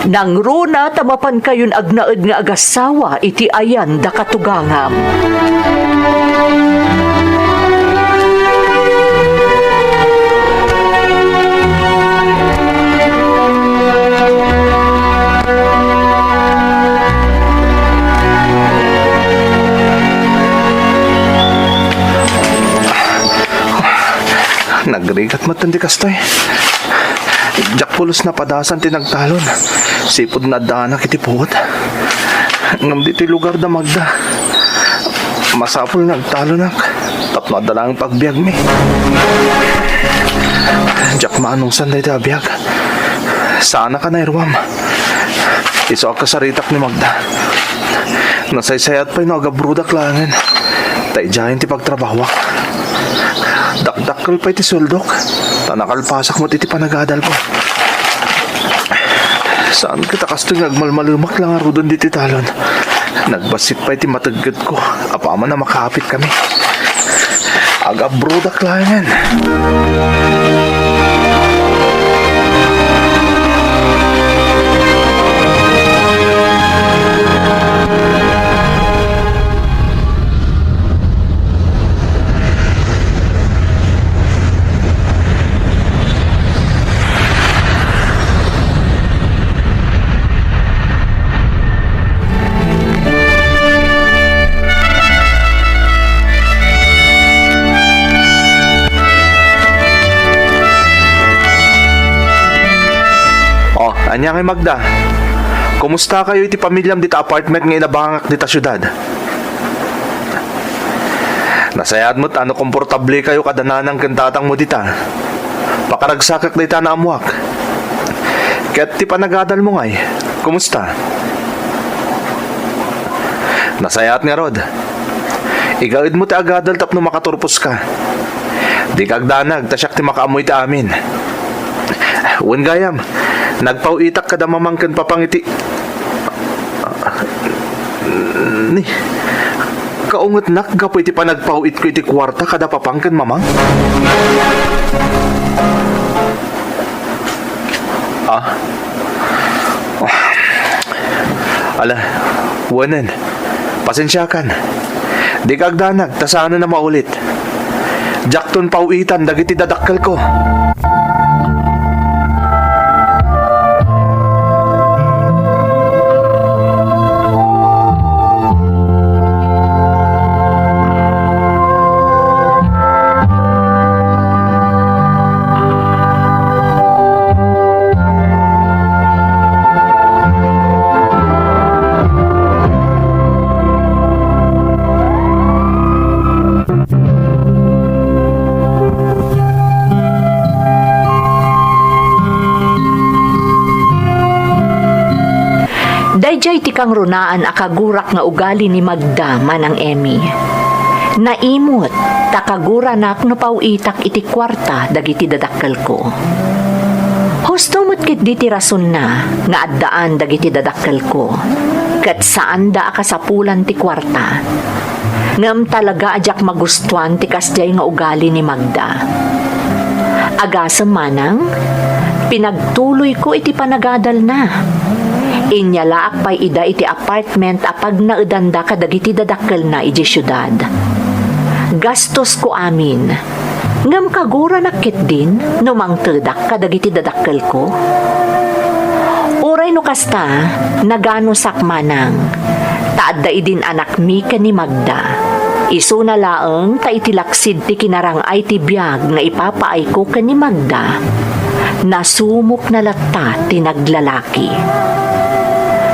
Nang runa tamapan kayon agnaed nga agasawa iti ayan da katugangam. Nagrigat matandi kastoy. Jak pulos na padasan tinagtalon. Sipod na danak iti puot. Ngam diti lugar da Magda. Masapol nagtalonak. Tapno adalang pagbiag mi. Jak maanong sanday da biag. Sana ka na irwam. Iso ka saritak ni Magda. Nasaysayat pa'y nagabrudak langan. Tayjayan ti pagtrabawak. Dakdakkel pa iti suldok. Tanakalpasak mo iti panagadal ko. Saan kita kasto nagmalmalumak lang aro doon diti talon. Nagbasit pa iti matagad ko. Apama na makapit kami. Agabrudak langan. Anya kay Magda, kumusta kayo iti pamilyam dita apartment nga inabangak dita syudad? Nasayad mo't ano komportable kayo kadananang kantatang mo dita. Pakaragsakak dita na amuak. Kaya't ti panagadal mo ngay, kumusta? Nasayat nga Rod. Igaid mo ti agadal tapno makaturpos ka. Di kagdanag, tasyak ti makaamoy ti amin. Wen gayam, nagpauitak kada mamangkin papangiti. Ni, kaungot nak, gapoy ti panagpauit ko iti kwarta kada papangkin mamang? Ala, wanan, pasensyakan. Di kagdanag, tasana na maulit. Jakton pauitan, dagiti dadakkel ko. Dayjay ti kang runaan akagurak nga ugali ni Magda manang Emmy. Naimot, takaguranak no pauitak iti kwarta dagiti dadakkel ko. Husto mo't kit di ti rason na nga addaan dagiti dadakkel ko. Kat saan da akasapulan ti kwarta. Ngam talaga ajak magustuhan ti kasjay nga ugali ni Magda. Agasam manang, pinagtuloy ko iti panagadal na. Inyalaak pa'y ida iti apartment apag naedanda kadagiti dadakkel na iti syudad. Gastos ko amin. Ngam kagura nakit din no mangtedak kadagiti dadakkel ko. Uray no kasta, nagano sakmanang. Taadda idin anak mi ken ni Magda. Isu na laeng ta itilaksid ti kinarangay ti biag nga ipapaay ko ken ni Magda. Nasumok na latta ti naglalaki.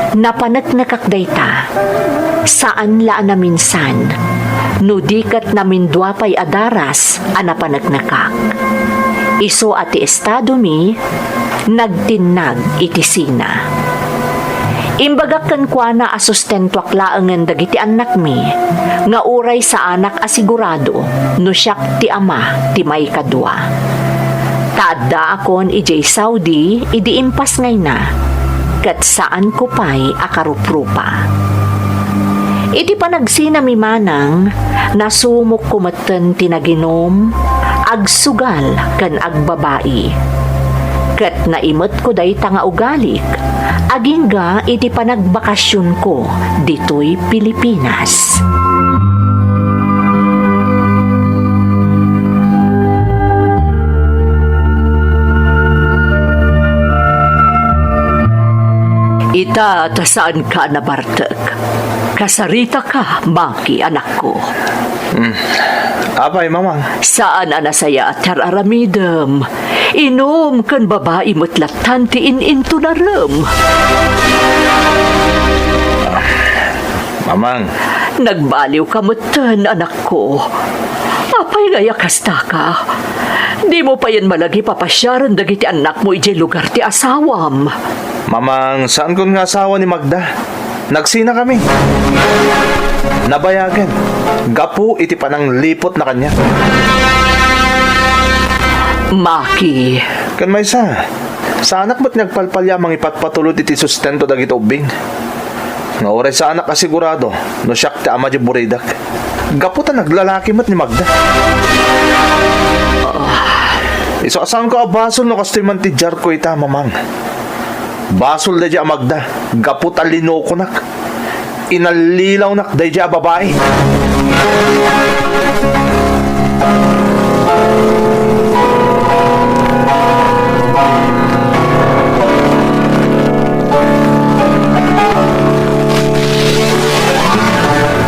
Napanagnakak dayta, saan laan na minsan, nudikat namin duwapay adaras, anapanagnakak. Iso ati estado mi, nagtinag iti sina. Imbagakan kwa na asustentwak laangan dagiti anak mi, nga uray sa anak asigurado, no siyak ti ama ti may kadwa. Taadda akon ijay Saudi, idi impas ngay na, kat saan ko pa'y akaruprupa. Iti panagsina mi manang, nasumok kumatan tinaginom, agsugal kan agbabae. Kat naimot ko day tanga ugalik, agingga iti panagbakasyon ko dito'y Pilipinas. Ita, saan ka nabartek? Kasarita ka, Maki, anak ko. Apay, mamang. Saan anasaya at aramidem? Inom kan babae mutlatan ti ininto na rem. Mamang. Nagbaliw ka mutan, anak ko. Apay nga yakasta ka. Di mo pa yan malagi papasyaran dagiti anak mo ijay lugar ti asawam. Mamang, saan ko nga asawa ni Magda? Nagsina kami. Nabayagan. Gapu iti panang lipot na kanya. Maki. Kan may sa anak mo't nagpalpalya mang ipatpatulot iti sustento dagiti ubing. Nga oray sa anak asigurado, no siyak ti ama di buridak. Gapu ta naglalaki mo't ni Magda. Iso asan ko abasol no kastoy man ti jar ko ita, mamang. Basol da dya Magda, gapu talino ko nak. Inalilaw nak da dya babae.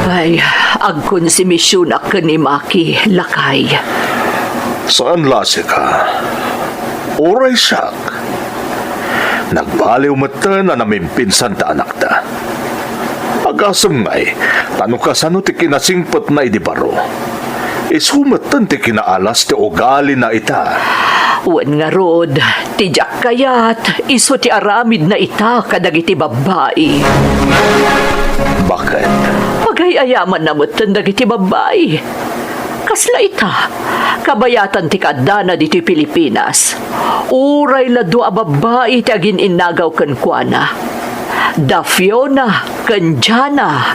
Ay, agkon si misyon ak ni Maki, lakay. Saan lasi ka? Oray siyak. Nagbaliw mata na namin pinsan ta anak ta. Agasam ngay, tanong ka sano ti kinasingpot na idibaro. Isumatan ti kinaalas ti ugali na ita. Wan nga rod, tijak kayat, iso ti aramid na ita kadagiti babae. Bakit? Pagayayaman na mutan dagiti babae. Kasla ita, kabayatan ti kadana dito Pilipinas. Uray la dua babae ti agin inagaw kan kuana. Da Fiona kan Jana.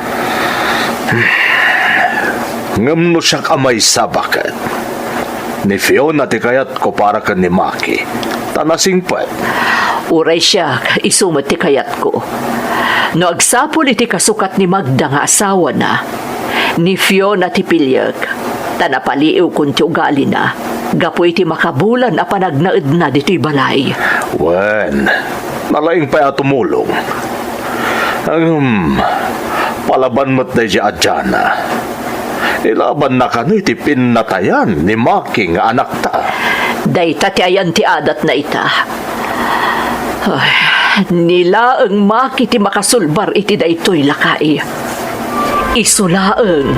Ngam no siya kamay sa bakit? Ni Fiona ti kayat ko para kan ni Maki. Tanasing pa. Uray siya, isumat ti kayat ko. No agsapol iti kasukat ni Magda nga asawa na. Ni Fiona ti pilyag. Tanapaliw kung ti ugali na. Gapoy ti makabulan a panagnaed na dito'y balay. Wen, nalaing pa tumulong. Palaban mo't na siya adyana. Ilaban na kano iti pinnatayan ni Maki nga anak ta. Dayta ti ayan ti adat na ita. Ay, nila ang Maki ti makasulbar iti daytoy lakay. Isulaeng.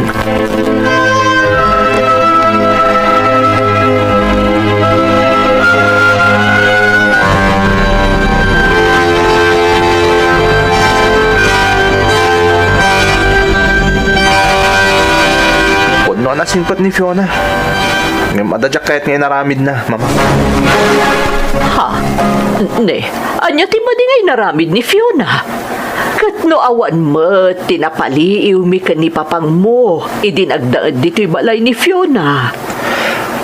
nasimpat ni Fiona. Ngayon madadyak kahit ngayon naramid na, mamang. Ha? Ne, anya ti ba di ngay naramid ni Fiona? Kat no awan mo, tinapaliiw mi ka ni papang mo, idinagdaad dito'y balay ni Fiona.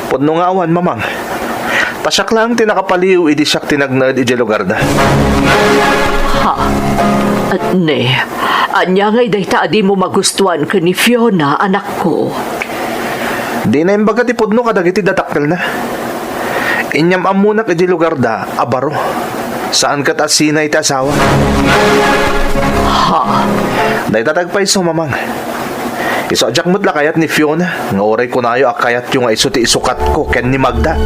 Pudno nga awan, mamang. Pasyak lang tinakapaliw, idi siyak tinagnaad iji lugar da. Ha? At ne, anya ngay dayta adi mo magustuhan ka ni Fiona, anak ko. Di na yung bagat ipudno kadagiti datakkel na. Inyam amunak iji lugar da, abaro. Saan kat asinay ti asawa? Ha? Dahil tatagpay so, mamang. Isadyak mo't lakayat ni Fiona. Nga oray ko na ayo akayat yung iso ti isukat ko ken ni Magda.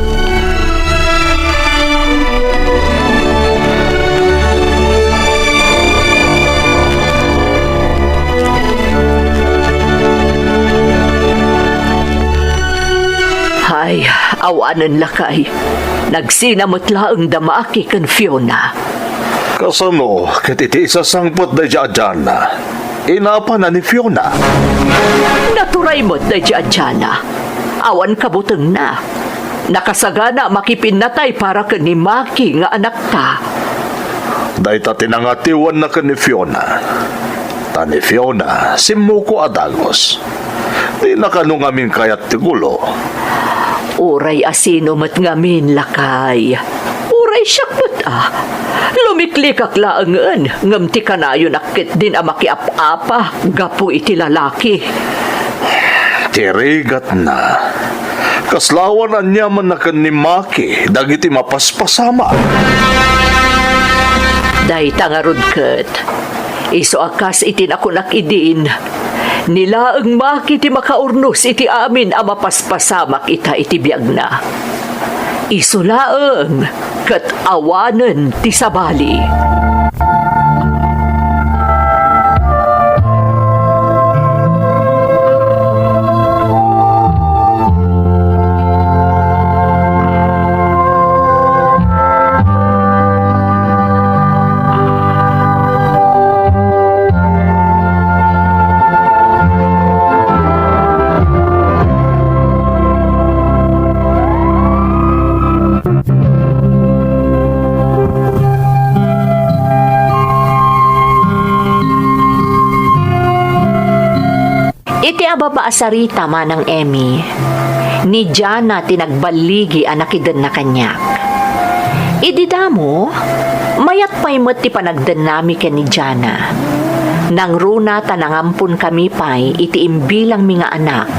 Ay, awanan lakay. Nagsinamot laang damaaki kan Fiona. Kasano, ket iti isasangpot da dyan na. Inapa na ni Fiona. Naturay mo't na Jana. Awan kabuteng na. Nakasagana makipinatay para ka ni Maki nga anak ta. Dahil ta tinangatiwan na ka ni Fiona. Ta ni Fiona, simuko adagos. Di na kanungamin kayat tigulo. Uray asino mat ngamin lakay. Uray syakot Lumiklikak laangan. Ngamti kanayo nakit din ang makiap-apa. Gapo iti lalaki. Tirigat na. Kaslawan ang yaman na kan ni Maki. Dagiti mapaspasama. Day tangarod ket. Iso akas itin ako nakidin. Nilaang Maki ti makaurnos iti amin ang mapaspasamak ita iti biyag na. Isulaang kat awanan ti sabali. Iti ababaasarita manang Emmy, ni Jana tinagbaligi anakidan na kanyak. Ididamo, mayat pa'y mo't ti panagdan nami ken ni Jana. Nang runa tanangampun kami pa'y iti imbilang mga anak,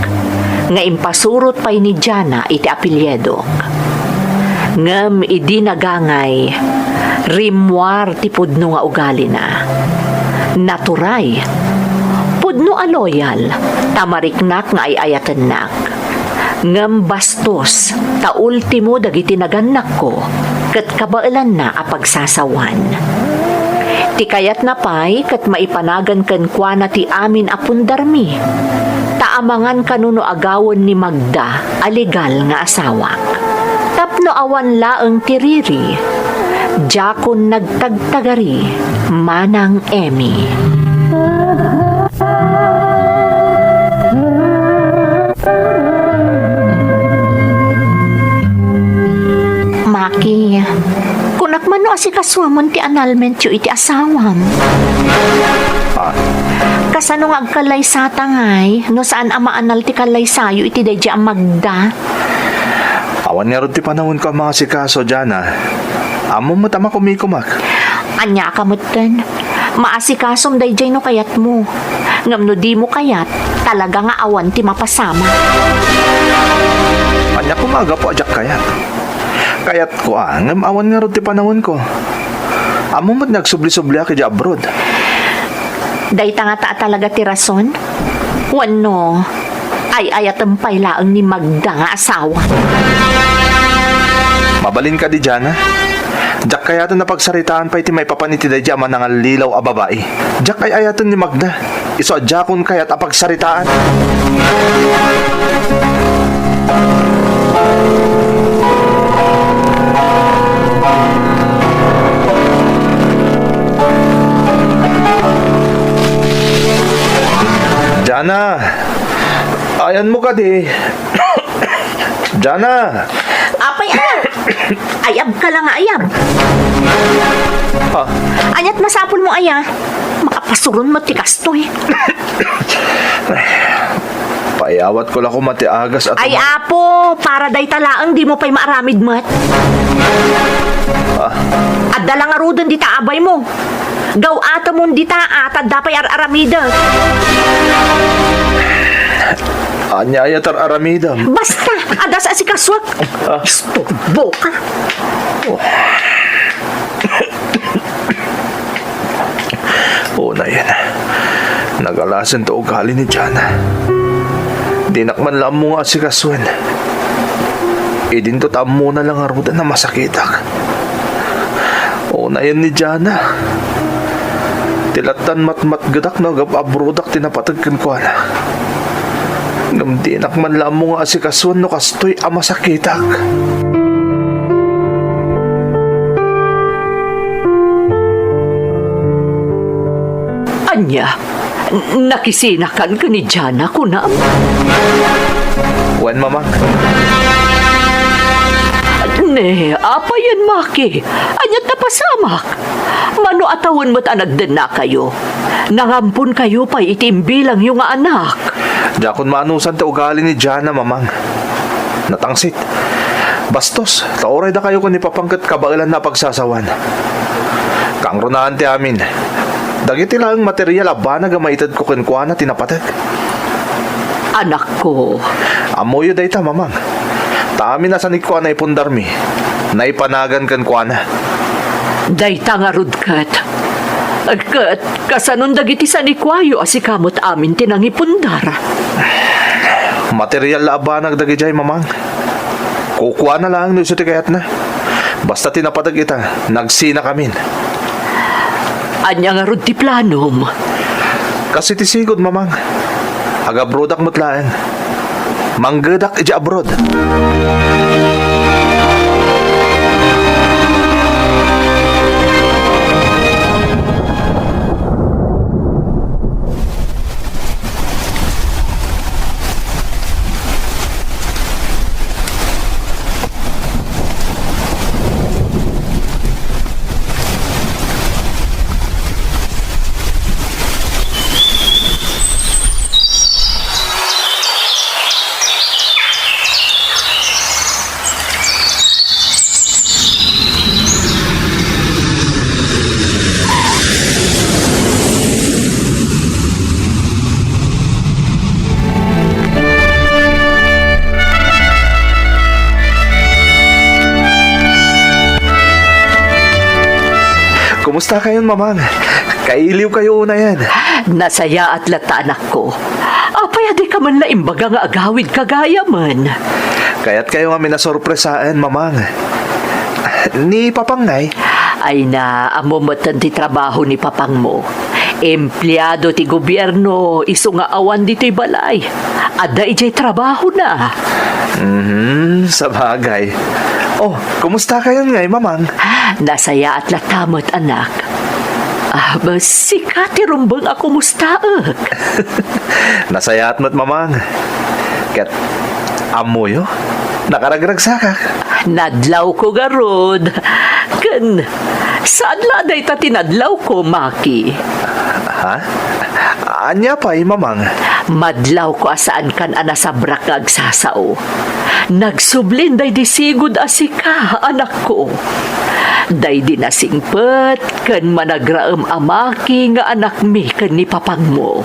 nga impasurot pa'y ni Jana iti apilyedok. Ngem idi nagangay, rimwar ti pudno nga ugali na. Naturay, pudno a loyal, tamariknak nga ay ayatennak. Ngem bastos, ta ultimo dagiti naganak ko, ket kabailan na a pagsasawan. Ti kayat na pay, ket maipanagan ken kuana ti amin a pundarmi. Taamangan kanuno agawon ni Magda, a legal nga asawak. Tapno awan laeng tiriri, jakon nagtagtagari, manang Emmy. Maki, kunak man no asikaswamon ti annulment yu iti asawam. Kasano nga agkalay sa tangay, no saan ama anal ti kalay sayo iti dadya ang Magda? Awan nga ron ti panahon ko ang mga sikaso, Jana. Amo mo tama kumikumak. Anya ka mutten, maasikasom dayjay no kayat mo. Ngam no di mo kayat, talaga nga awan ti mapasama. Anya kumaga po ajak kayat. Kayat ko ngam awan nga ron ti panahon ko. Amo mo't nagsubli-subli ako di abroad. Day tanga ta talaga ti rason? Wano, ay ayatampay laang ni Magda nga asawa. Mabalin ka di Jana. Diyak kayatan na pagsaritaan pa iti may papaniti day diyaman nga lilaw a babae. Diyak ay ayatan ni Magda. Iso adjakon kayat a pagsaritaan. Jana, Ayan mo ka di. Jana. Apay ayab. Ayab ka lang ayab. Ha? Anyat masapol mo aya. Makapasuron mo tikas to eh. Payawat ko lang ko matiagas at... Ay apo, para day talaang di mo pa'y maaramid mat. At dalang arudon di taabay mo. Gaw ata mo di taat at dapay aramida. Anya ayatar aramidam. Basta, adas asikaswak. Isturbo ka. Oo na yan. Nagalasan to ugali ni Jana. Dinakman lang mo nga si Kaswen. Idin to tamo na lang aruda na masakitak. Oo na yan ni Jana. Tilatan matmat gadak na abrodak tinapatagkan ko na. Ngam dinakman lang mo nga si Kaswen no kastoy amasakitak. Anya, nakisinakan ka ni Jana kunam. Wen mamang. Ne, apa yan maki? Anyat na pasamak. Mano atawon mo't anagdan na kayo. Nangampun kayo pa itimbilang yung anak. Jakon manusan ta ugali ni Jana mamang. Natangsit. Bastos, taoray da kayo kung ipapangkat kabailan na pagsasawan. Kang runaan ti amin. Dagiti lang material abana gamaitad ko kenkwana tinapatag. Anak ko, Amoyo dayta mamang. Taamin na sanik ko na ipundarmi. Naipanagan kenkwana. dayta nga rudkat. Kat, kasanon dagiti sa nikwayo asikamot amin tinangipundar. Material la abana dagijay mamang. Kukuha na lang no isuti kayat na. Basta tinapatag ita, nagsina kamin. Anya nga rud ti planom. Kasi tisigod mamang. Agabrodak mutlaan. Manggedak ija abroad. Kumusta kayon, mamang? Kailiw kayo na yan. Nasaya at lata anak ko. Apay adi ka man laimbaga nga agawid kagaya man. Kaya't kayo nga minasorpresaan, mamang. Ni Papangay? Ay na, amumatan ti trabaho ni papang mo. Empleyado ti gobyerno, iso nga awan dito'y balay. Ada ijay trabaho na. Sa bagay. Oh, kumusta kayo ngay, mamang? Nasaya at latamot anak. Sikat rumbang ako mustaak. Nasayat mo't, mamang. Ket, amoyo? Nakaragragsa ka. Nadlaw ko garod. Kan, saan laday ta tinadlaw ko, Maki? Ha? Anya pa, mamang? Madlaw ko asaan kan anasabrak nga agsasao. Nagsublin day disigod asika, anak ko. Day dinasingpet, kan managraem amaki nga anak mi kan ni papang mo.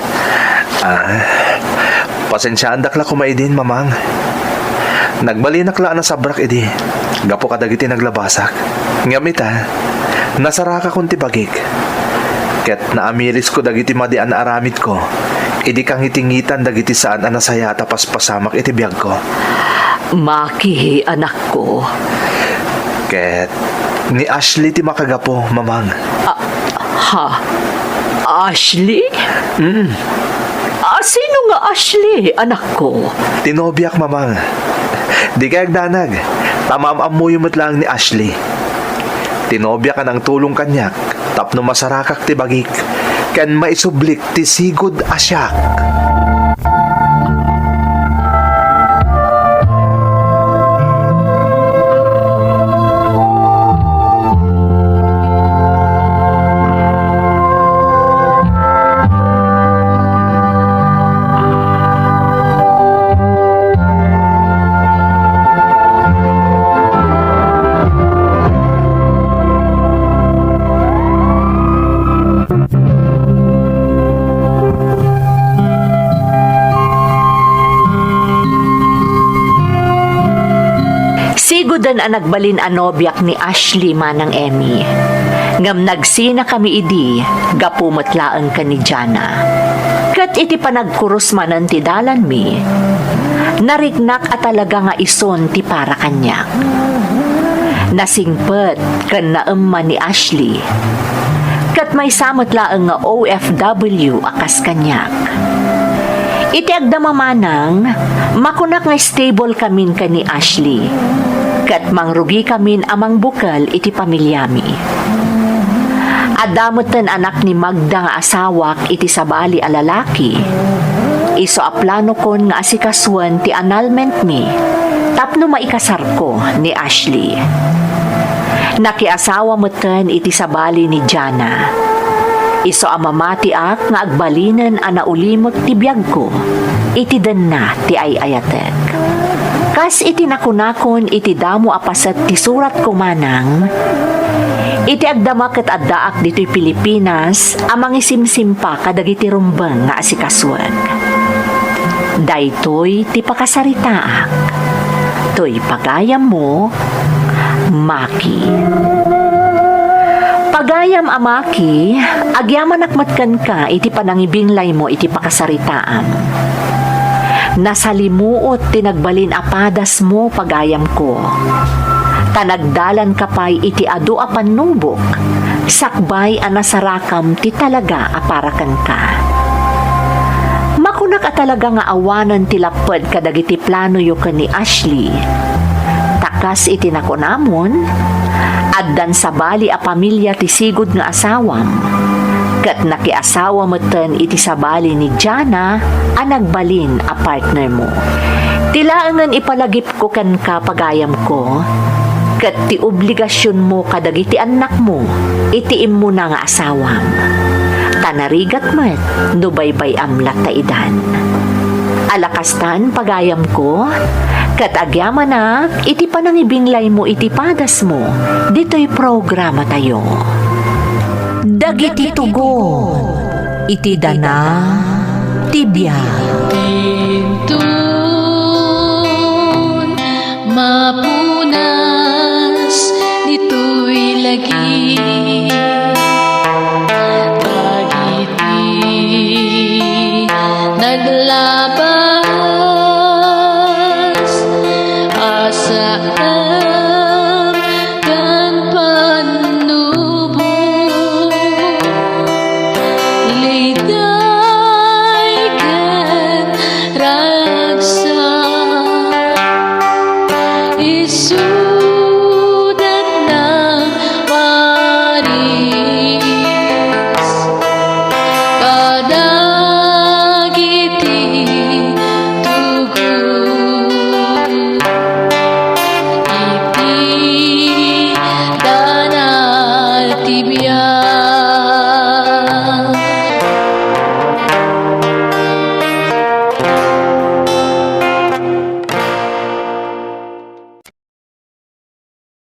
Pasensyaan dakla kumaidin, mamang. Nagbalinakla na sabrak edi. Gapo ka dagiti naglabasak. Ngamit nasaraka kong tibagik. Ket naamilis ko dagiti madian na aramid ko. Idi kang itingitan dagiti saan anasaya tapas pasamak iti biyag ko. Maki, anak ko. Ket ni Ashley ti makagapo, mamang. Ha? Ashley? Sino nga Ashley, anak ko? Tinobiyak, mamang. Di kayag danag. Tamam-amuyo mo't lang ni Ashley. Tinobya ka ng tulong kanyak. Tapno masarakak ti bagik. Kan maisublik ti sigod asyak. dan ang nagbalin anobyak ni Ashley manang Emmy. Ngam nagsina kami idi, gapumatlaan ka ni Jana. Kat iti panagkurus manan ti dalan mi, narignak at talaga nga ison ti para kanyak. Nasingpet kan naemman ni Ashley, kat may samot laeng nga OFW akas kanyak. Iti agdamamanang, makunak nga stable kamin ka ni Ashley, kat mangrugi kamin amang bukal iti pamilyami. Adamutan anak ni Magda nga asawak iti sabali a lalaki. Iso a plano kon nga asikaswan ti annulment mi, tapno maikasar ko ni Ashley. Nakiasawa mutan iti sabali ni Jana. Iso a mamatiak nga agbalinan a naulimot ti biyag ko, iti denna ti ayatek. Kas iti nakunakon iti damo apasat ti surat ko manang, iti agdamak ket addaak dito'y Pilipinas amang isimsimpa kadagiti rumbang nga asikaswag. Daytoy ti pakasaritaak. Toy pagayam mo, Maki. Pagayam amaki, agyaman akmatkan ka iti panangibinglay mo iti pakasaritaan. Nasalimuot tinagbalin apadas mo pagayam ko. Tanagdalan kapay iti adu a panubok, sakbay a nasarakam ti talaga aparakan ka. Makunak a talaga nga awanan ti lapad kadagiti plano yo ken ni Ashley. Takas iti nakunamon, addan sa bali a pamilya ti sigud nga asawam, kat nakiasawa moten iti sabali ni Jana a nagbalin a partner mo. Tilaangan ipalagip ko kan ka pagayam ko, kat ti obligasyon mo kadagiti anak mo, itiim mo na nga asawam. Tanarigat met, no baybay amlat ta idan. Alakastan pagayam ko, kat agyaman na, iti panangibinglay mo iti padas mo, dito'y programa tayo. Dagiti tugo, iti dana, tibya. Tintun, mapunas, dito'y lagi. Dagiti, naglabas, asaan kan panubo, liga